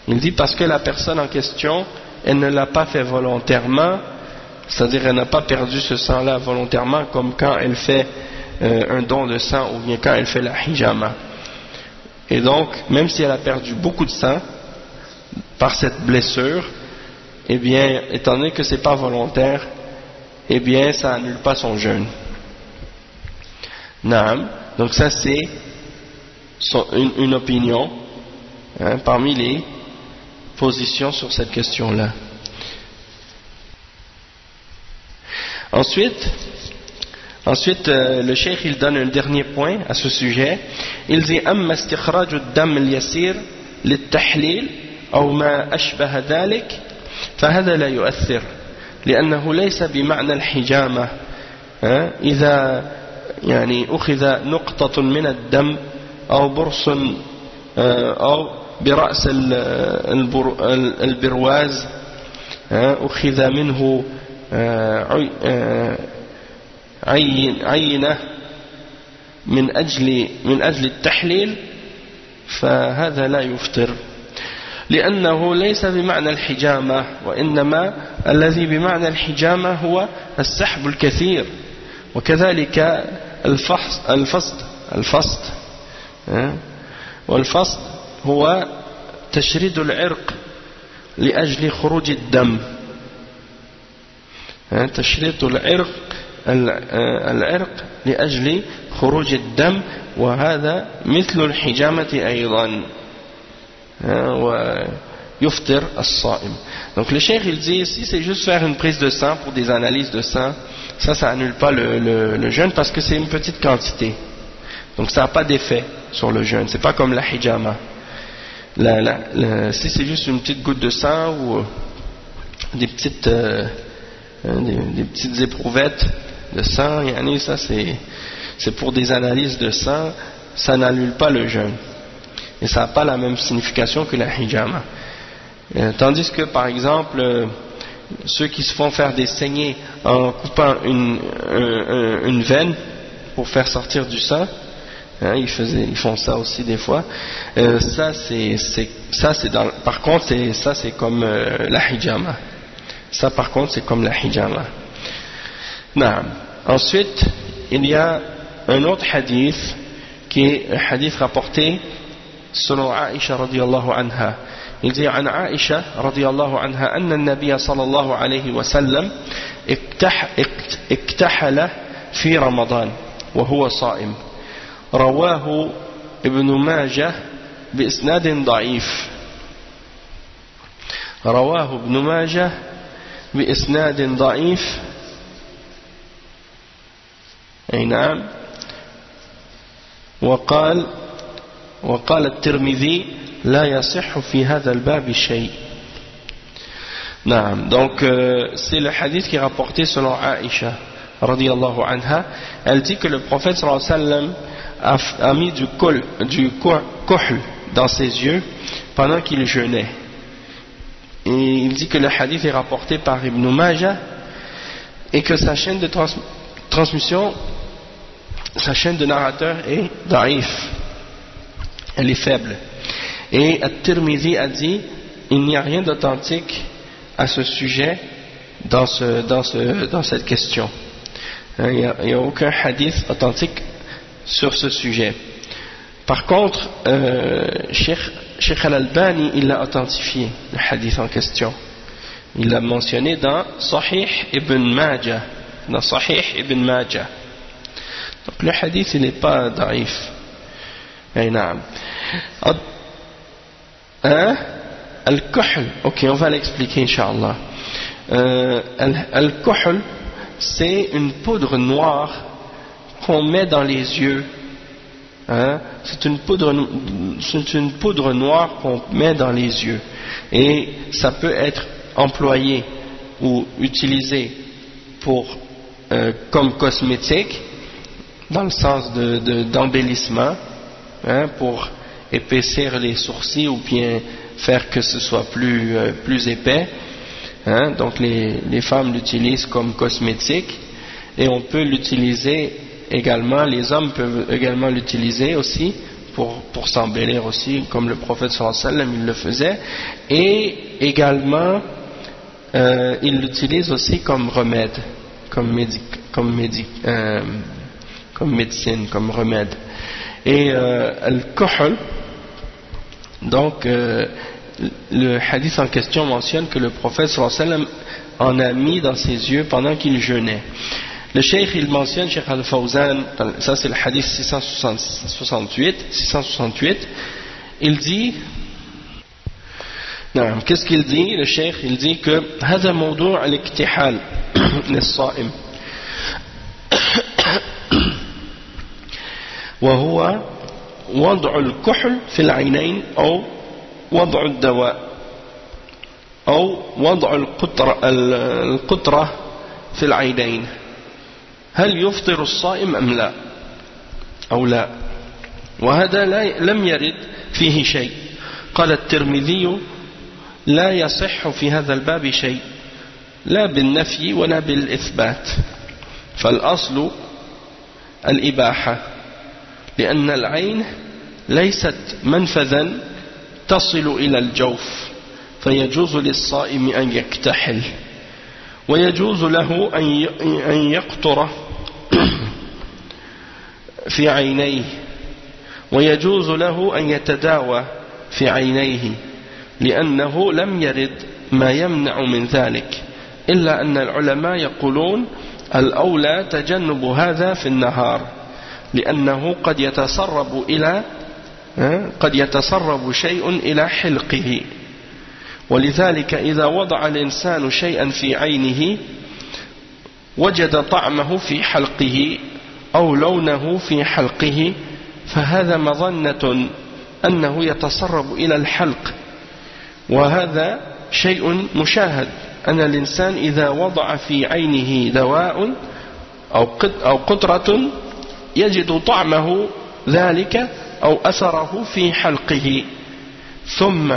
Il dit parce que la personne en question, elle ne l'a pas fait volontairement, c'est-à-dire elle n'a pas perdu ce sang-là volontairement, comme quand elle fait un don de sang ou bien quand elle fait la hijama. Et donc, même si elle a perdu beaucoup de sang par cette blessure, eh bien, étant donné que c'est pas volontaire, eh bien, ça annule pas son jeûne. Naam. Donc ça c'est une opinion parmi les positions sur cette question-là. Ensuite, le cheikh il donne un dernier point à ce sujet. Il dit أما استخراج الدم اليسير للتحليل أو ما أشبه ذلك فهذا لا يؤثر لأنه ليس بمعنى الحجامة إذا يعني أخذ نقطة من الدم أو برص أو برأس البرواز أخذ منه عينة من أجل التحليل فهذا لا يفطر لأنه ليس بمعنى الحجامة وإنما الذي بمعنى الحجامة هو السحب الكثير وكذلك الفصد والفصد هو تشريد العرق لأجل خروج الدم تشريد العرق لأجل خروج الدم وهذا مثل الحجامة أيضا ويفطر الصائم. Donc le cheikh il dit si c'est juste faire une prise de sang pour des analyses de sang, ça annule pas le jeûne parce que c'est une petite quantité, donc ça n'a pas d'effet sur le jeûne. C'est pas comme la hijama. Si c'est juste une petite goutte de sang ou des petites éprouvettes de sang, ça c'est pour des analyses de sang, ça n'annule pas le jeûne et ça n'a pas la même signification que la hijama. Tandis que par exemple ceux qui se font faire des saignées en coupant une veine pour faire sortir du sang, ils font ça aussi des fois. Par contre c'est comme la hijama. Ça par contre c'est comme la hijama. Ensuite il y a un autre hadith qui est un hadith rapporté selon Aïcha radiyallahu anha. Il dit عن عائشة رضي الله عنها أن النبي صلى الله عليه وسلم اكتحل في رمضان وهو صائم رواه ابن ماجه بإسناد ضعيف رواه ابن ماجه بإسناد ضعيف أي نعم وقال الترمذي لا يصح في هذا الباب شيء. نعم. Donc c'est le hadith qui est rapporté selon Aïcha radiyallahu anha. Elle dit que le prophète sallallahu alayhi wa sallam a mis du kohl dans ses yeux pendant qu'il jeûnait. Et il dit que le hadith est rapporté par Ibn Majah et que sa chaîne de transmission, sa chaîne de narrateur est da'if, elle est faible. Et At-Tirmidhi a dit il n'y a rien d'authentique à ce sujet dans cette question. Il n'y a aucun hadith authentique sur ce sujet. Par contre, Cheikh Al-Albani il l'a authentifié, le hadith en question. Il l'a mentionné dans Sahih Ibn Majah. Donc le hadith il n'est pas da'if. Al-Kuhl, ok, on va l'expliquer Inch'Allah. Al-Kuhl, c'est une poudre noire qu'on met dans les yeux. C'est une poudre noire qu'on met dans les yeux. Et ça peut être employé ou utilisé comme cosmétique, dans le sens d'embellissement, pour épaissir les sourcils ou bien faire que ce soit plus épais. Donc les femmes l'utilisent comme cosmétique et on peut l'utiliser également, les hommes peuvent également l'utiliser aussi pour s'embellir aussi, comme le prophète sallallahu alayhi wa sallam il le faisait, et également il l'utilise aussi comme remède, comme médecine, comme remède. Et al-kuhl, donc le hadith en question mentionne que le prophète sallallahu alayhi wa sallam en a mis dans ses yeux pendant qu'il jeûnait. Le cheikh il mentionne, Cheikh Al-Fawzan, ça c'est le hadith 668, il dit, non, qu'est-ce qu'il dit? Le cheikh il dit que هذا موضوع الاكتحال للصائم وهو وضع الكحل في العينين أو وضع الدواء أو وضع القطرة في العينين، هل يفطر الصائم أم لا أو لا؟ وهذا لم يرد فيه شيء. قال الترمذي لا يصح في هذا الباب شيء لا بالنفي ولا بالإثبات، فالأصل الإباحة، لأن العين ليست منفذا تصل إلى الجوف، فيجوز للصائم أن يكتحل، ويجوز له أن يقطر في عينيه، ويجوز له أن يتداوى في عينيه، لأنه لم يرد ما يمنع من ذلك، إلا أن العلماء يقولون الأولى تجنب هذا في النهار، لأنه قد يتسرب شيء إلى حلقه، ولذلك إذا وضع الإنسان شيئا في عينه وجد طعمه في حلقه أو لونه في حلقه، فهذا مظنة أنه يتسرب إلى الحلق، وهذا شيء مشاهد، أن الإنسان إذا وضع في عينه دواء أو قطرة يجد طعمه ذلك أو أثره في حلقه، ثم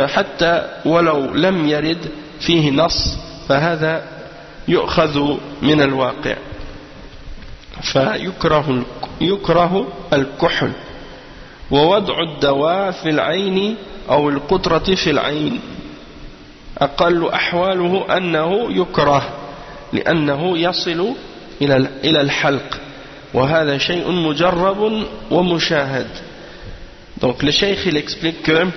حتى ولو لم يرد فيه نص فهذا يؤخذ من الواقع، فيكره الكحل، ووضع الدواء في العين أو القطرة في العين أقل أحواله أنه يكره، لأنه يصل إلى الحلق، وهذا شيء مجرب ومشاهد. Donc le cheikh il explique que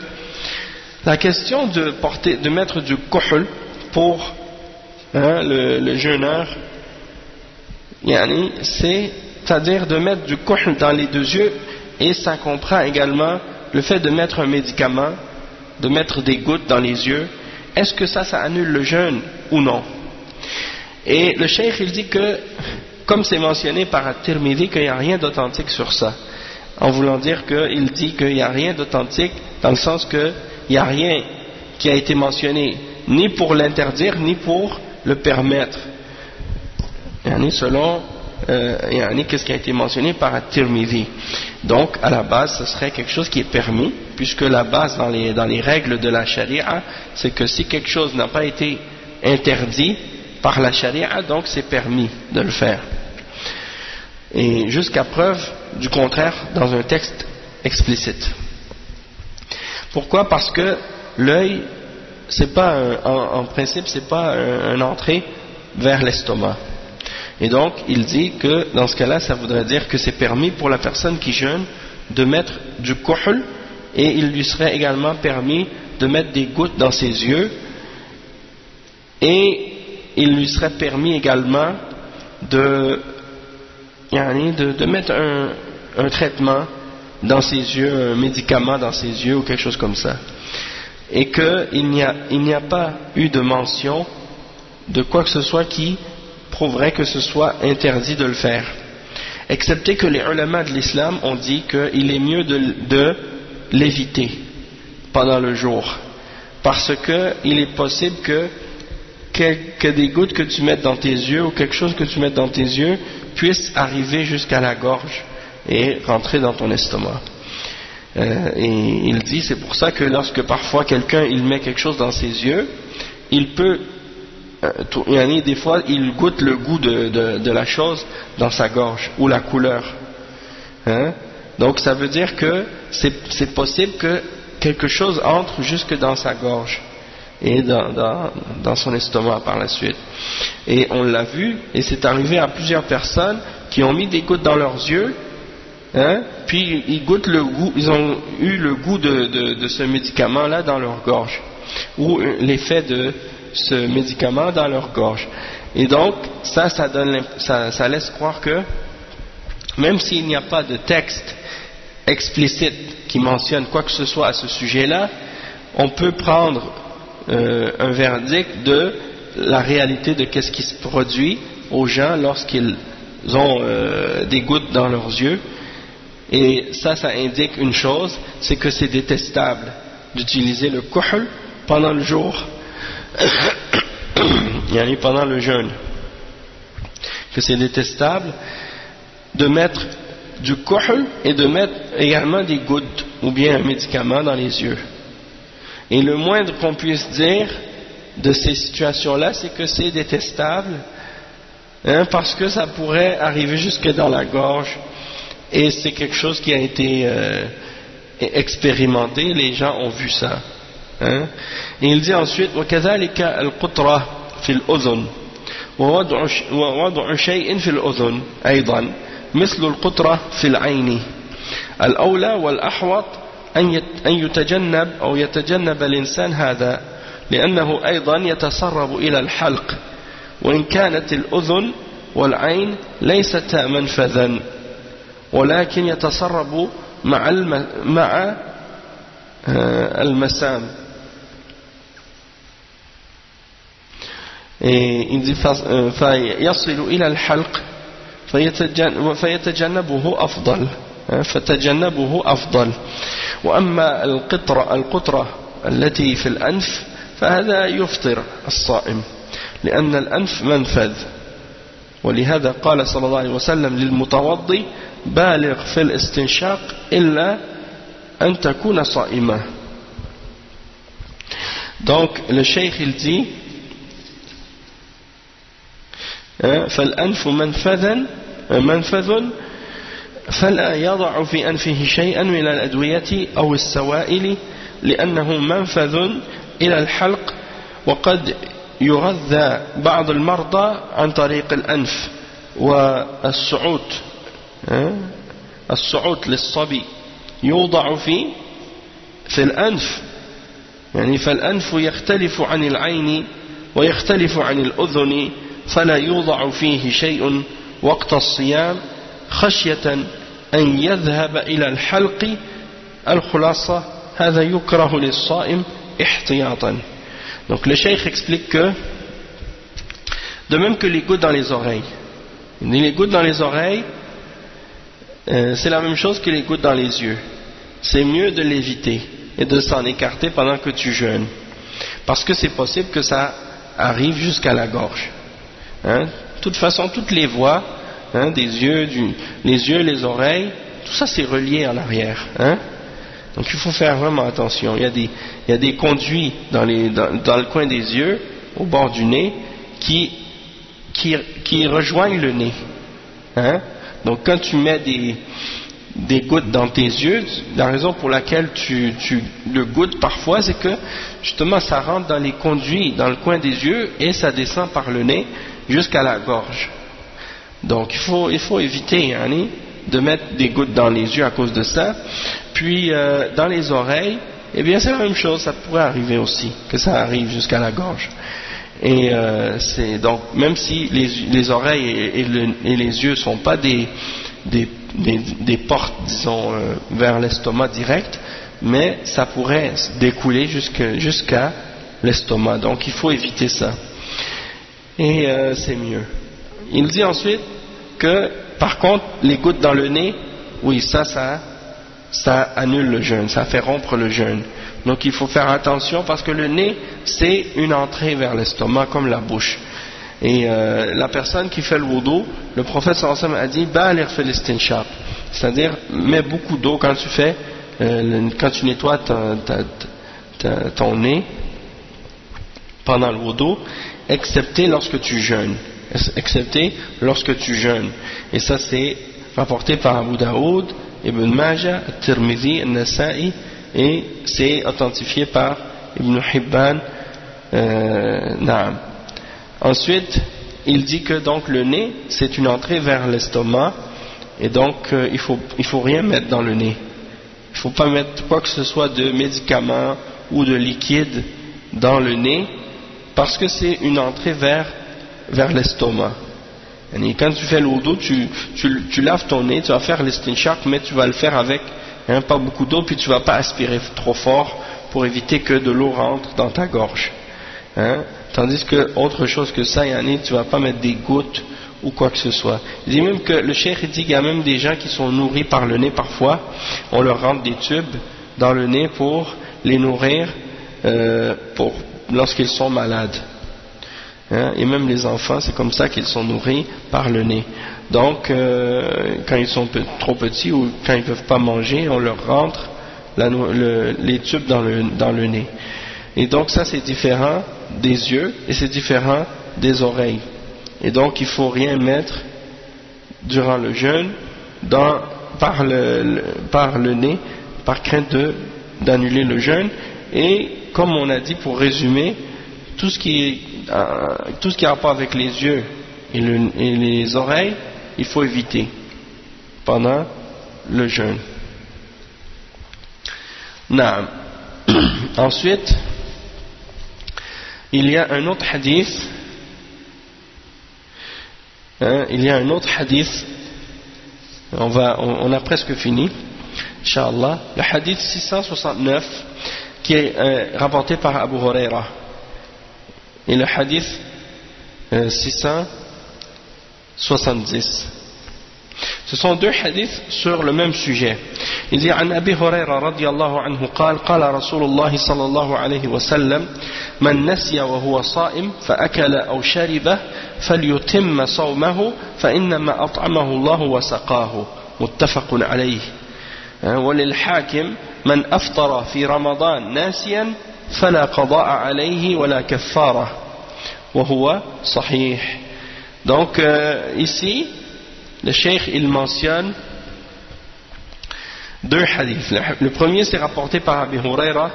la question de mettre du kuhl pour le jeûneur, c'est-à-dire de mettre du kuhl dans les deux yeux, et ça comprend également le fait de mettre un médicament, de mettre des gouttes dans les yeux. Est-ce que ça annule le jeûne ou non? Et le cheikh il dit que, comme c'est mentionné par At-Tirmidhi, qu'il n'y a rien d'authentique sur ça, en voulant dire qu'il dit qu'il n'y a rien d'authentique dans le sens qu'il n'y a rien qui a été mentionné ni pour l'interdire ni pour le permettre, selon qu'est-ce qui a été mentionné par At-Tirmidhi. Donc à la base ce serait quelque chose qui est permis, puisque la base dans les règles de la charia, c'est que si quelque chose n'a pas été interdit par la charia, donc c'est permis de le faire, et jusqu'à preuve du contraire dans un texte explicite. Pourquoi? Parce que l'œil, c'est pas en principe c'est pas une entrée vers l'estomac, et donc il dit que dans ce cas-là ça voudrait dire que c'est permis pour la personne qui jeûne de mettre du kuhl, et il lui serait également permis de mettre des gouttes dans ses yeux, et il lui serait permis également de mettre un traitement dans ses yeux, un médicament dans ses yeux ou quelque chose comme ça, et qu'il n'y a pas eu de mention de quoi que ce soit qui prouverait que ce soit interdit de le faire, excepté que les ulama de l'islam ont dit qu'il est mieux de l'éviter pendant le jour, parce qu'il est possible que des gouttes que tu mettes dans tes yeux ou quelque chose que tu mettes dans tes yeux puisse arriver jusqu'à la gorge et rentrer dans ton estomac. Et il dit, c'est pour ça que lorsque parfois quelqu'un il met quelque chose dans ses yeux, il peut, des fois il goûte le goût de la chose dans sa gorge, ou la couleur. Donc ça veut dire que c'est possible que quelque chose entre jusque dans sa gorge et dans son estomac par la suite. Et on l'a vu, et c'est arrivé à plusieurs personnes qui ont mis des gouttes dans leurs yeux, hein, puis ils goûtent le goût, ils ont eu le goût de ce médicament-là dans leur gorge, ou l'effet de ce médicament dans leur gorge. Et donc ça laisse croire que même s'il n'y a pas de texte explicite qui mentionne quoi que ce soit à ce sujet-là, on peut prendre un verdict de la réalité de qu'est-ce qui se produit aux gens lorsqu'ils ont des gouttes dans leurs yeux. Et ça indique une chose, c'est que c'est détestable d'utiliser le kuhl pendant le jour, pendant le jeûne, que c'est détestable de mettre du kuhl et de mettre également des gouttes ou bien un médicament dans les yeux. Et le moindre qu'on puisse dire de ces situations-là, c'est que c'est détestable, hein, parce que ça pourrait arriver jusque dans la gorge, et c'est quelque chose qui a été expérimenté, les gens ont vu ça. Hein. Et il dit ensuite وكذلك القطرة في الأذن ووضع شيء في الأذن أيضا مثل القطرة في العين الأولى والأحوط أن يتجنب أو يتجنب الإنسان هذا لأنه أيضا يتسرب إلى الحلق وإن كانت الأذن والعين ليستا منفذا ولكن يتسرب مع المسام. فيصل إلى الحلق فيتجنبه أفضل وأما القطرة التي في الأنف فهذا يفطر الصائم لأن الأنف منفذ ولهذا قال صلى الله عليه وسلم للمتوضي بالغ في الاستنشاق إلا أن تكون صائمة. Donc le cheikh il dit فالأنف منفذ فلا يضع في أنفه شيئا من الأدوية أو السوائل لأنه منفذ إلى الحلق وقد يغذى بعض المرضى عن طريق الأنف الصعود للصبي يوضع في الأنف يعني فالأنف يختلف عن العين ويختلف عن الأذن فلا يوضع فيه شيء وقت الصيام خشية أن يذهب إلى الحلق الخلاصة هذا يكره للصائم احتياطا. Donc le cheikh explique que de même que les gouttes dans les oreilles, les gouttes dans les oreilles c'est la même chose que les gouttes dans les yeux, c'est mieux de l'éviter et de s'en écarter pendant que tu jeûnes parce que c'est possible que ça arrive jusqu'à la gorge, hein? De toute façon toutes les voies, hein, des yeux, les yeux, les oreilles, tout ça c'est relié en arrière, hein? Donc il faut faire vraiment attention. Il y a des conduits dans le coin des yeux, au bord du nez, qui rejoignent le nez, hein? Donc quand tu mets des gouttes dans tes yeux, la raison pour laquelle tu le goûtes parfois, c'est que justement ça rentre dans les conduits, dans le coin des yeux, et ça descend par le nez jusqu'à la gorge. Donc il faut éviter, hein, de mettre des gouttes dans les yeux à cause de ça. Puis dans les oreilles, eh bien c'est la même chose, ça pourrait arriver aussi, que ça arrive jusqu'à la gorge. Et c'est donc même si les oreilles et les yeux sont pas des portes, disons, vers l'estomac direct, mais ça pourrait découler jusqu'à l'estomac. Donc il faut éviter ça. Et c'est mieux. Il dit ensuite que par contre les gouttes dans le nez, oui, ça annule le jeûne, ça fait rompre le jeûne. Donc il faut faire attention parce que le nez c'est une entrée vers l'estomac comme la bouche. Et la personne qui fait le wudu, le prophète sallallahu alayhi wa sallam a dit baligh fil istinshaq, c'est-à-dire mets beaucoup d'eau quand tu nettoies ton nez pendant le wudu, excepté lorsque tu jeûnes. Et ça c'est rapporté par Abu Daoud Ibn Majah, Tirmidhi, Nasa'i, et c'est authentifié par Ibn Hibban. Naam. Ensuite, il dit que donc le nez, c'est une entrée vers l'estomac, et donc il faut rien mettre dans le nez. Il ne faut pas mettre quoi que ce soit de médicaments ou de liquide dans le nez, parce que c'est une entrée vers l'estomac. Et quand tu fais l'oudou, tu laves ton nez, tu vas faire l'estinshaq, mais tu vas le faire avec pas beaucoup d'eau, puis tu ne vas pas aspirer trop fort pour éviter que de l'eau rentre dans ta gorge. Tandis que autre chose que ça, tu ne vas pas mettre des gouttes ou quoi que ce soit. Il dit même que le cheikh dit qu'il y a même des gens qui sont nourris par le nez parfois, on leur rentre des tubes dans le nez pour les nourrir lorsqu'ils sont malades. Et même les enfants, c'est comme ça qu'ils sont nourris par le nez. Donc, quand ils sont trop petits ou quand ils ne peuvent pas manger, on leur rentre les tubes dans le nez. Et donc ça, c'est différent des yeux et c'est différent des oreilles. Et donc, il ne faut rien mettre durant le jeûne par le nez, par crainte d'annuler le jeûne. Et comme on a dit, pour résumer, tout ce qui a rapport avec les yeux et les oreilles, il faut éviter pendant le jeûne. Naam. Ensuite, il y a un autre hadith. On a presque fini, Inch'Allah. Le hadith 669 qui est rapporté par Abu Huraira. Et le hadith 670. Ce sont deux hadiths sur le même sujet. Il dit عن أبي هريرة رضي الله عنه قال قال رسول الله صلى الله عليه وسلم من نسي وهو صائم فأكل أو شرب فليتم صومه فإنما أطعمه الله وسقاه متفق عليه. وللحاكم من أفطر في رمضان ناسيا فلا قضاء عليه ولا كفارة وهو صحيح. Donc ici le cheikh il mentionne deux hadiths. Le premier c'est rapporté par Abu Huraira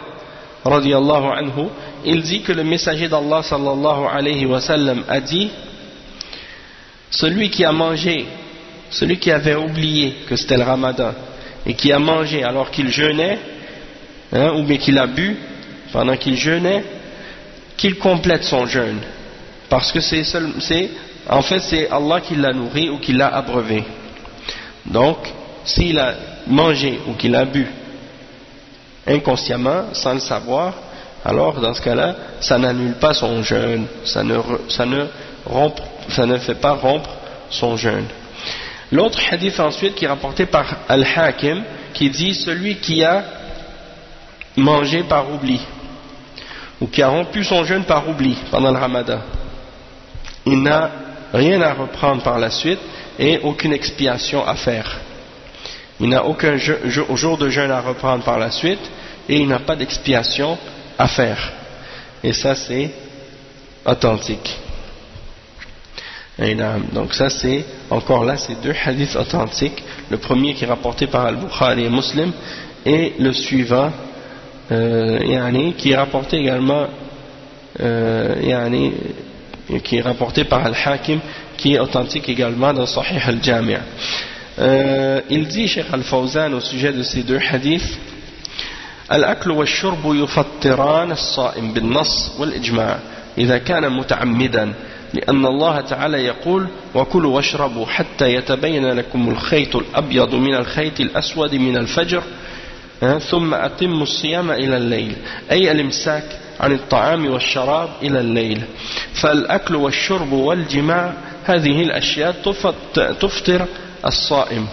radiyallahu anhu. Il dit que le messager d'Allah sallallahu alayhi wa sallam a dit: celui qui a mangé, celui qui avait oublié que c'était le ramadan et qui a mangé alors qu'il jeûnait, ou bien qu'il a bu pendant qu'il jeûnait, qu'il complète son jeûne, parce que en fait c'est Allah qui l'a nourri ou qui l'a abreuvé. Donc s'il a mangé ou qu'il a bu inconsciemment sans le savoir, alors dans ce cas-là ça n'annule pas son jeûne, ça ne fait pas rompre son jeûne. L'autre hadith ensuite qui est rapporté par Al-Hakim, qui dit: celui qui a mangé par oubli ou qui a rompu son jeûne par oubli pendant le ramadan, il n'a rien à reprendre par la suite et aucune expiation à faire. Il n'a aucun jour de jeûne à reprendre par la suite et il n'a pas d'expiation à faire. Et ça c'est authentique. Donc ça c'est, encore là, c'est deux hadiths authentiques. Le premier qui est rapporté par Al-Bukhari et Muslim, et le suivant qui est rapporté également qui est rapporté par Al-Hakim, qui est authentique également dans Sahih Al-Jami'. Il dit, Cheikh Al-Fawzan, au sujet de ces deux hadiths: الأكل والشرب يفطران الصائم بالنص والإجماع إذا كان متعمدا، لأن الله تعالى يقول: وكلوا واشربوا حتى يتبين لكم الخيط الأبيض من الخيط الأسود من الفجر ثم أتموا الصيام إلى الليل، أي الإمساك عن الطعام والشراب إلى الليل. فالأكل والشرب والجماع هذه الأشياء تفطر الصائم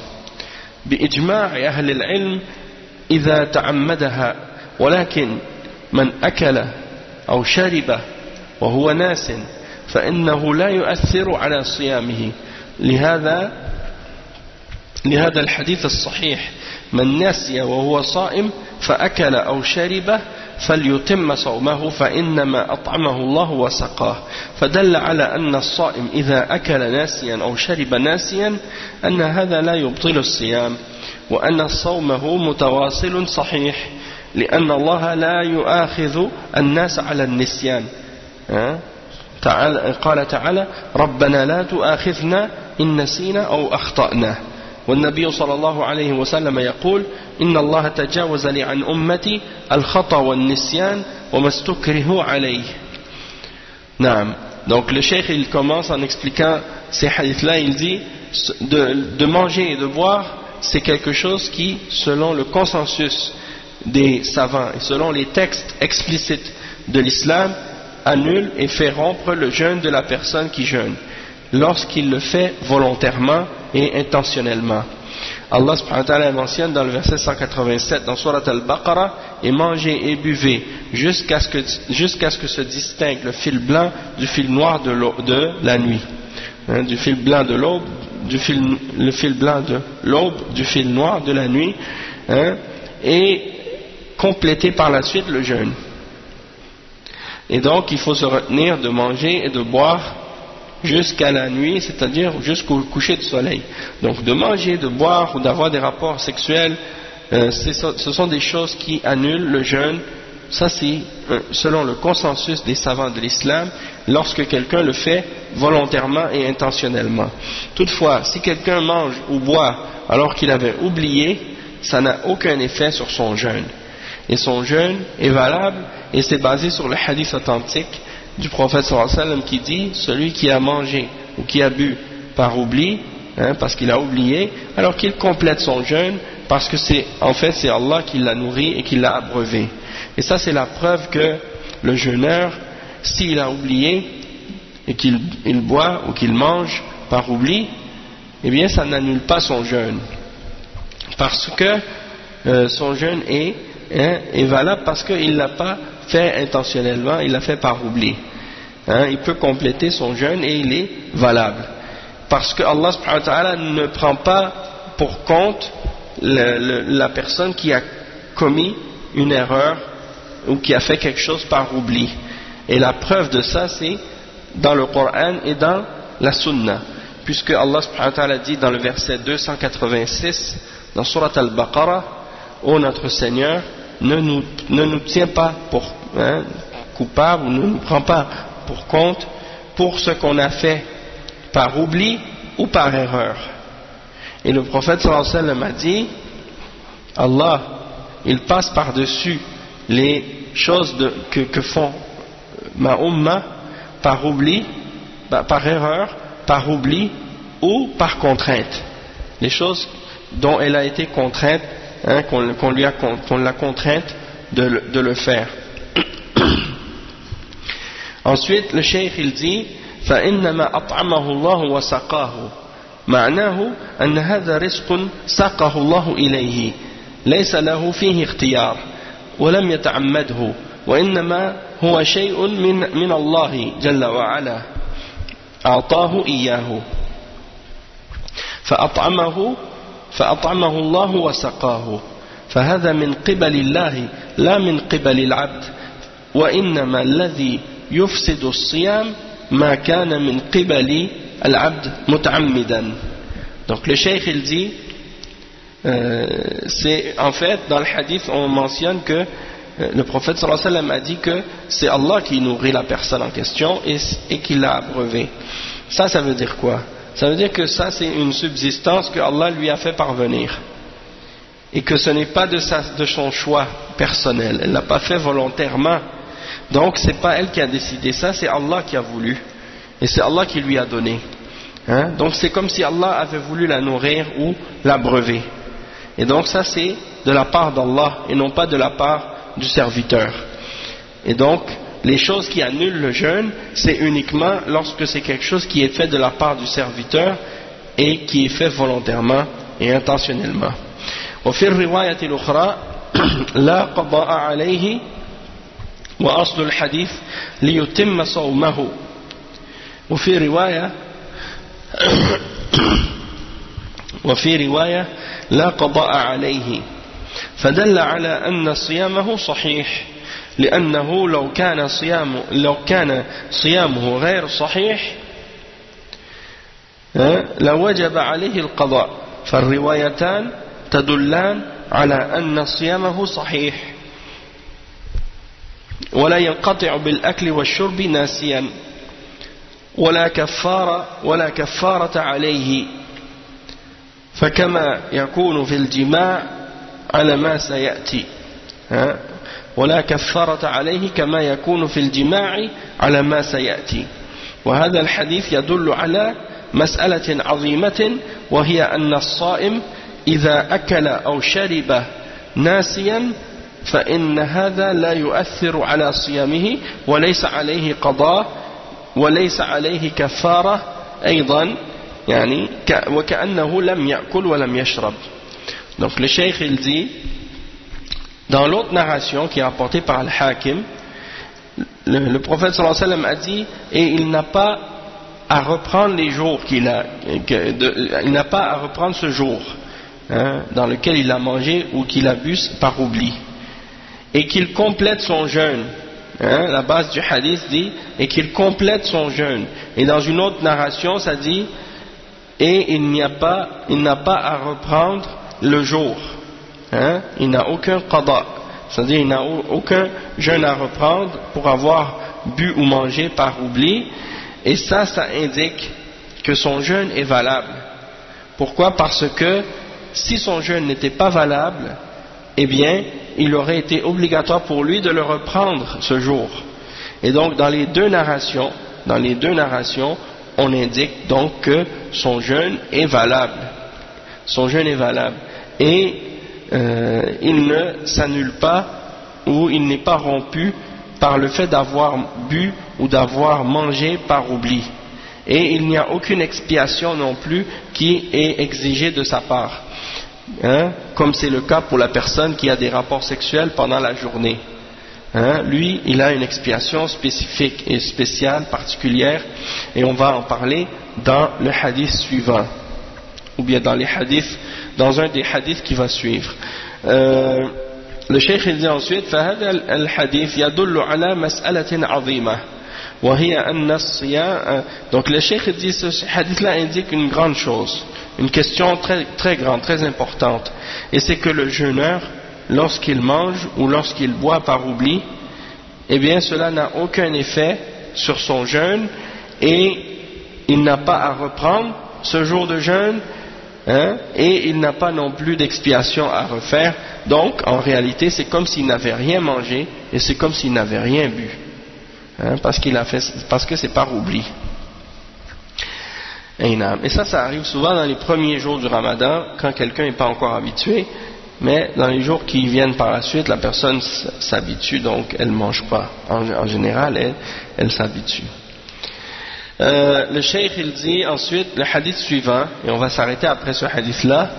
بإجماع أهل العلم إذا تعمدها، ولكن من أكل أو شرب وهو ناس فإنه لا يؤثر على صيامه. لهذا الحديث الصحيح: من نسي وهو صائم فأكل أو شرب فليتم صومه فإنما أطعمه الله وسقاه. فدل على أن الصائم إذا أكل ناسيا أو شرب ناسيا أن هذا لا يبطل الصيام، وأن صومه متواصل صحيح لأن الله لا يؤاخذ الناس على النسيان. قال تعالى ربنا لا تؤاخذنا إن نسينا أو أخطأنا. والنبي صلى الله عليه وسلم يقول إن الله تجاوز لي عن أمتي الخطأ والنسيان وما استكرهوا عليه. نعم. Donc le cheikh il commence en expliquant ces hadiths-là, il dit de manger et de boire c'est quelque chose qui, selon le consensus des savants et selon les textes explicites de l'islam, annule et fait rompre le jeûne de la personne qui jeûne lorsqu'il le fait volontairement et intentionnellement. Allah subhanahu wa ta'ala mentionne dans le verset 187 dans Surat Al-Baqarah, et mangez et buvez jusqu'à ce que se distingue le fil blanc du fil noir de la nuit, du fil blanc de l'aube, le fil blanc de l'aube, du fil noir de la nuit, et compléter par la suite le jeûne. Et donc il faut se retenir de manger et de boire jusqu'à la nuit, c'est-à-dire jusqu'au coucher du soleil. Donc de manger, de boire ou d'avoir des rapports sexuels, ce sont des choses qui annulent le jeûne. Ça c'est selon le consensus des savants de l'islam, lorsque quelqu'un le fait volontairement et intentionnellement. Toutefois, si quelqu'un mange ou boit alors qu'il avait oublié, ça n'a aucun effet sur son jeûne. Et son jeûne est valable, et c'est basé sur le hadith authentique du prophète sallallahu alayhi wa sallam qui dit celui qui a mangé ou qui a bu par oubli, parce qu'il a oublié, alors qu'il complète son jeûne parce que c'est Allah qui l'a nourri et qui l'a abreuvé. Et ça c'est la preuve que le jeûneur, s'il a oublié et qu'il boit ou qu'il mange par oubli, eh bien ça n'annule pas son jeûne, parce que son jeûne est valable, parce qu'il ne l'a pas fait intentionnellement, il l'a fait par oubli. Il peut compléter son jeûne et il est valable, parce que Allah subhanahu wa ta'ala ne prend pas pour compte la personne qui a commis une erreur ou qui a fait quelque chose par oubli. Et la preuve de ça c'est dans le Coran et dans la Sunna, puisque Allah subhanahu wa ta'ala dit dans le verset 286 dans Surat Al-Baqarah: ô notre Seigneur, ne nous tiens pas pour coupables, ou ne nous prend pas pour compte pour ce qu'on a fait par oubli ou par erreur. Et le prophète sallallahu alayhi wa sallam a dit: Allah, il passe par-dessus les choses que font ma umma par oubli, par erreur, par oubli ou par contrainte. Les choses dont elle a été contrainte, qu'on l'a contrainte de le faire. Ensuite le cheikh il dit: فإنما أطعمه الله وسقاه معناه أن هذا رزق ساقه الله إليه ليس له فيه اختيار ولم يتعمده وإنما هو شيء من الله جل وعلا أعطاه إياه فأطعمه الله وسقاه، فهذا من قبل الله لا من قبل العبد، وإنما الذي يفسد الصيام ما كان من قبل العبد متعمدا. Donc le cheikh il dit, c'est en fait dans le hadith on mentionne que le prophète sallallahu alayhi wa sallam a dit que c'est Allah qui nourrit la personne en question et qui l'a abreuvé. Ça veut dire quoi? Ça veut dire que ça c'est une subsistance que Allah lui a fait parvenir, et que ce n'est pas de son choix personnel, elle ne l'a pas fait volontairement, donc c'est pas elle qui a décidé ça, c'est Allah qui a voulu, et c'est Allah qui lui a donné. Donc c'est comme si Allah avait voulu la nourrir ou l'abreuver, et donc ça c'est de la part d'Allah et non pas de la part du serviteur. Et donc les choses qui annulent le jeûne, c'est uniquement lorsque c'est quelque chose qui est fait de la part du serviteur et qui est fait volontairement et intentionnellement. وفي الرواية الأخرى لا قضاء عليه وأصل الحديث ليتم صومه. وفي رواية لا قضاء عليه، فدل على أن صيامه صحيح، لأنه لو كان صيامه غير صحيح لوجب عليه القضاء، فالروايتان تدلان على أن صيامه صحيح ولا ينقطع بالأكل والشرب ناسيا ولا كفارة عليه فكما يكون في الجماع على ما سيأتي ولا كفارة عليه كما يكون في الجماع على ما سيأتي. وهذا الحديث يدل على مسألة عظيمة وهي أن الصائم إذا أكل أو شرب ناسيا فإن هذا لا يؤثر على صيامه وليس عليه قضاء وليس عليه كفارة أيضا يعني وكأنه لم يأكل ولم يشرب. Donc le cheikh il dit dans l'autre narration qui est apportée par le Hakim, le prophète sallallahu alayhi wa sallam a dit et il n'a pas à reprendre les jours il n'a pas à reprendre ce jour dans lequel il a mangé ou qu'il a bu par oubli et qu'il complète son jeûne. La base du hadith dit et qu'il complète son jeûne, et dans une autre narration ça dit et il n'a pas à reprendre le jour, il n'a aucun qada, c'est-à-dire il n'a aucun jeûne à reprendre pour avoir bu ou mangé par oubli, et ça indique que son jeûne est valable. Pourquoi? Parce que si son jeûne n'était pas valable, eh bien il aurait été obligatoire pour lui de le reprendre ce jour. Et donc dans les deux narrations on indique donc que son jeûne est valable. Son jeûne est valable et il ne s'annule pas ou il n'est pas rompu par le fait d'avoir bu ou d'avoir mangé par oubli. Et il n'y a aucune expiation non plus qui est exigée de sa part. Comme c'est le cas pour la personne qui a des rapports sexuels pendant la journée. Lui, il a une expiation spécifique et spéciale, particulière, et on va en parler dans le hadith suivant, ou bien dans un des hadiths qui va suivre. Le cheikh dit ensuite فهذا الحديث يدل على مسألة عظيمة وهي أن الصيام. Donc le cheikh dit ce hadith là indique une grande chose, une question très, très grande, très importante, et c'est que le jeûneur, lorsqu'il mange ou lorsqu'il boit par oubli, eh bien cela n'a aucun effet sur son jeûne et il n'a pas à reprendre ce jour de jeûne, et il n'a pas non plus d'expiation à refaire. Donc en réalité c'est comme s'il n'avait rien mangé et c'est comme s'il n'avait rien bu, parce que c'est par oubli. Et ça arrive souvent dans les premiers jours du Ramadan, quand quelqu'un n'est pas encore habitué, mais dans les jours qui viennent par la suite, la personne s'habitue, donc elle ne mange pas. En général, elle s'habitue. Le cheikh il dit ensuite le hadith suivant, et on va s'arrêter après ce hadith là.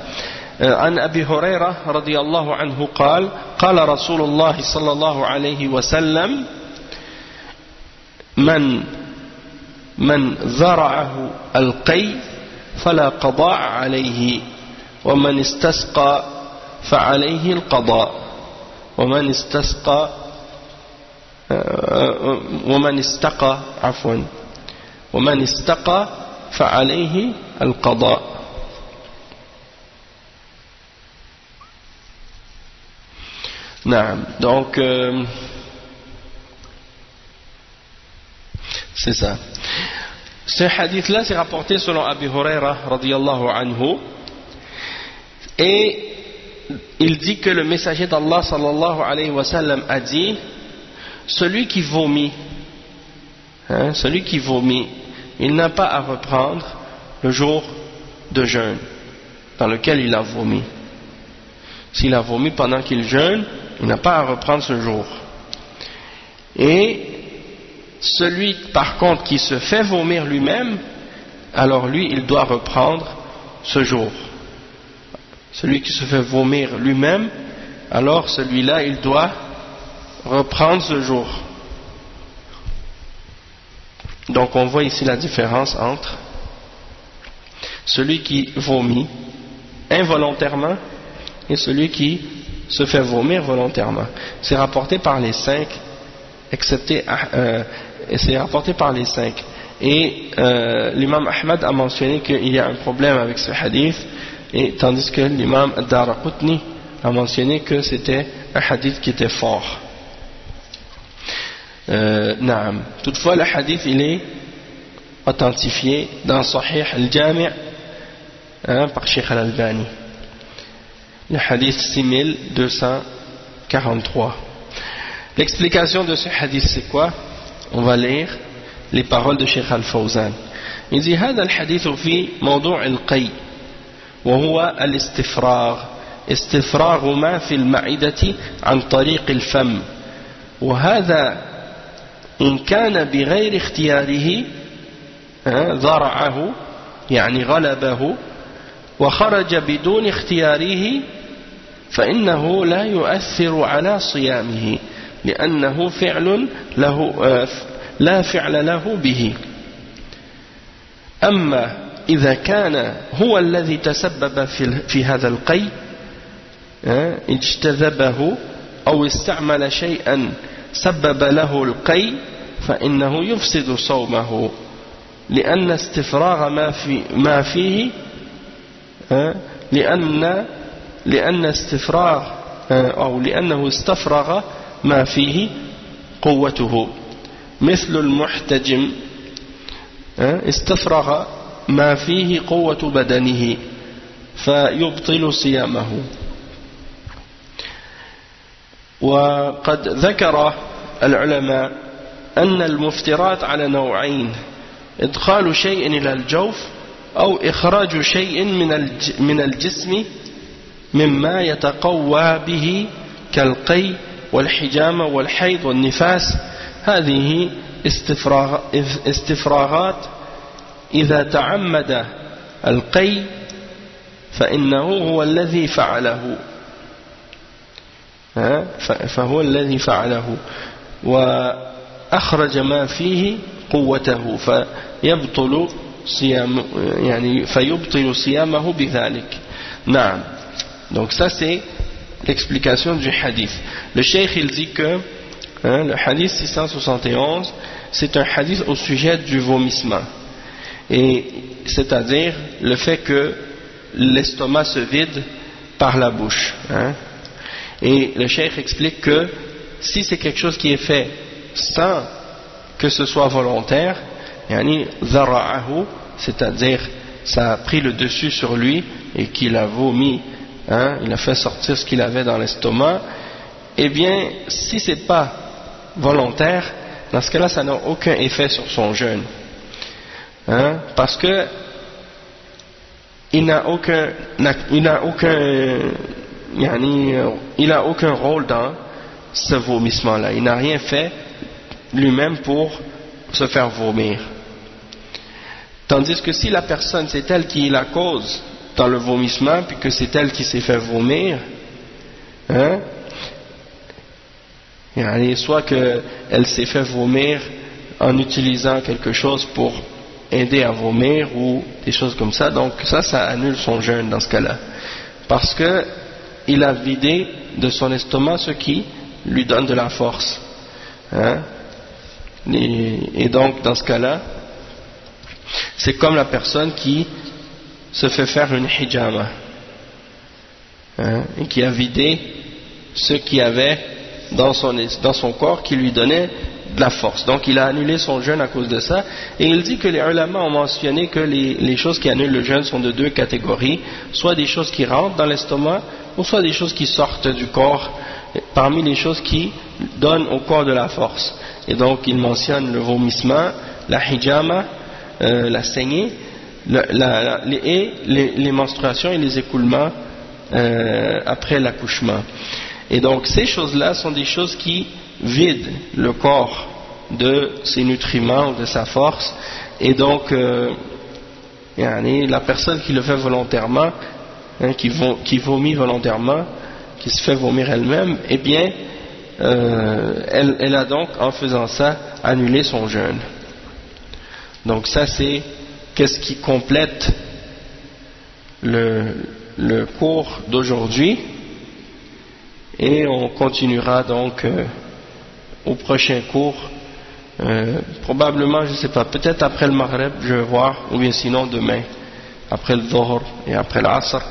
عن أبي هريرة رضي الله عنه قال قال رسول الله صلى الله عليه وسلم من ذرعه القي فلا قضاء عليه ومن استسقى فعليه القضاء ومن استقى فعليه القضاء. Donc c'est ça. Ce hadith là c'est rapporté selon Abu Huraira radiyallahu anhu, et il dit que le messager d'Allah sallallahu alayhi wa sallam a dit celui qui vomit, il n'a pas à reprendre le jour de jeûne dans lequel il a vomi. S'il a vomi pendant qu'il jeûne, il n'a pas à reprendre ce jour. Et celui par contre qui se fait vomir lui-même, alors lui il doit reprendre ce jour. Celui qui se fait vomir lui-même, alors celui-là il doit reprendre ce jour. Donc on voit ici la différence entre celui qui vomit involontairement et celui qui se fait vomir volontairement. C'est rapporté par les 5, et l'imam Ahmad a mentionné qu'il y a un problème avec ce hadith, et tandis que l'imam Ad-Daraqutni a mentionné que c'était un hadith qui était fort. Naam. Toutefois, le hadith il est authentifié dans Sahih al-Jami' par Sheikh al-Albani. Le hadith 6243. L'explication de ce hadith c'est quoi? On va lire les paroles de Sheikh al-Fawzan. Il dit هذا الحديث في موضوع القي وهو استفراغ ما في المعدة عن طريق الفم، وهذا إن كان بغير اختياره ذرعه يعني غلبه وخرج بدون اختياره فإنه لا يؤثر على صيامه لأنه فعل له لا فعل له به. أما إذا كان هو الذي تسبب في هذا القي اجتذبه أو استعمل شيئا سبب له القي فإنه يفسد صومه لأن استفراغ ما فيه لأن استفراغ أو لأنه استفرغ ما فيه قوته مثل المحتجم استفرغ ما فيه قوة بدنه فيبطل صيامه. وقد ذكر العلماء أن المفترات على نوعين: إدخال شيء إلى الجوف أو إخراج شيء من الجسم مما يتقوى به كالقي والحجامة والحيض والنفاس. هذه استفراغات إذا تعمد القي فإنه هو الذي فعله فهو الذي فعله وأخرج ما فيه قوته فيبطل صيامه بذلك. نعم. Donc ça c'est l'explication du hadith. Le cheikh il dit que le hadith 671 c'est un hadith au sujet du vomissement, et c'est-à-dire le fait que l'estomac se vide par la bouche. Et le cheikh explique que si c'est quelque chose qui est fait sans que ce soit volontaire, yani dhara'ahu, c'est-à-dire ça a pris le dessus sur lui et qu'il a vomi, il a fait sortir ce qu'il avait dans l'estomac, eh bien si c'est pas volontaire, dans ce cas-là ça n'a aucun effet sur son jeûne, parce que il n'a aucun rôle dans ce vomissement-là. Il n'a rien fait lui-même pour se faire vomir. Tandis que si la personne, c'est elle qui est la cause dans le vomissement, puis que c'est elle qui s'est fait vomir, soit qu'elle s'est fait vomir en utilisant quelque chose pour aider à vomir ou des choses comme ça, donc ça annule son jeûne dans ce cas-là, parce que il a vidé de son estomac ce qui lui donne de la force, et donc dans ce cas-là c'est comme la personne qui se fait faire une hijama, et qui a vidé ce qu'il y avait dans son corps qui lui donnait de la force. Donc il a annulé son jeûne à cause de ça, et il dit que les ulama ont mentionné que les choses qui annulent le jeûne sont de deux catégories: soit des choses qui rentrent dans l'estomac, ou soit des choses qui sortent du corps, parmi les choses qui donnent au corps de la force. Et donc il mentionne le vomissement, la hijama, la saignée, et les menstruations et les écoulements après l'accouchement. Et donc ces choses-là sont des choses qui vident le corps de ses nutriments, de sa force, et donc la personne qui le fait volontairement, qui vomit volontairement, qui se fait vomir elle-même, eh bien elle a donc en faisant ça annulé son jeûne. Donc ça c'est qu'est-ce qui complète le cours d'aujourd'hui, et on continuera donc au prochain cours, probablement, je ne sais pas, peut-être après le Maghreb, je vais voir, ou bien sinon demain, après le Dhuhr et après l'Asr.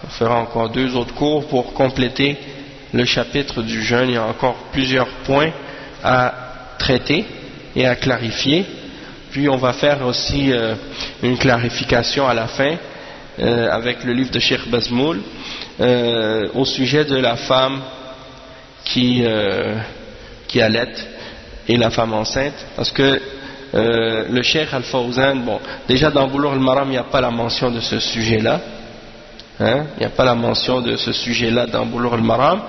On fera encore 2 autres cours pour compléter le chapitre du jeûne. Il y a encore plusieurs points à traiter et à clarifier. Puis on va faire aussi une clarification à la fin avec le livre de Cheikh Bazmoul au sujet de la femme qui allaite et la femme enceinte, parce que le Cheikh Al-Fawzan, bon, déjà dans Boulough al-Maram il n'y a pas la mention de ce sujet-là, il n'y a pas la mention de ce sujet-là dans Boulough al-Maram,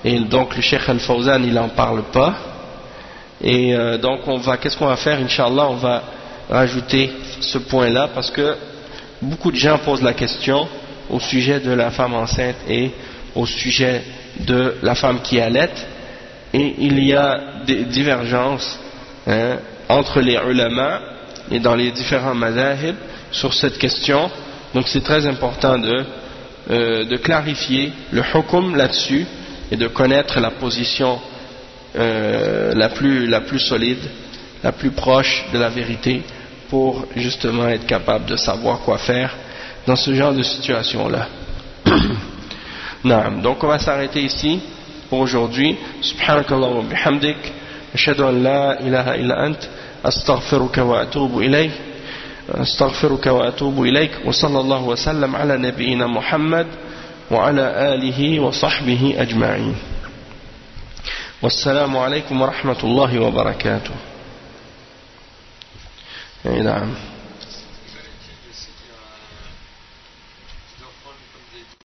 et donc le Cheikh Al-Fawzan il n'en parle pas, et donc qu'est-ce qu'on va faire, Inch'Allah, on va rajouter ce point-là, parce que beaucoup de gens posent la question au sujet de la femme enceinte et au sujet de la femme qui allaite, et il y a des divergences entre les ulama et dans les différents madhahib sur cette question. Donc c'est très important de clarifier le hukum là-dessus et de connaître la position la plus solide, la plus proche de la vérité, pour justement être capable de savoir quoi faire dans ce genre de situation-là. Donc on va s'arrêter ici pour aujourd'hui. Subhanakallah wa bihamdik, ashhadu an la ilaha illa ant, astaghfiruka wa atubu ilayk, wa sallallahu wa sallam ala nabiyyina Muhammad wa ala alihi wa sahbihi ajma'in. Wassalamu alaykum wa rahmatullahi wa barakatuh. نعم.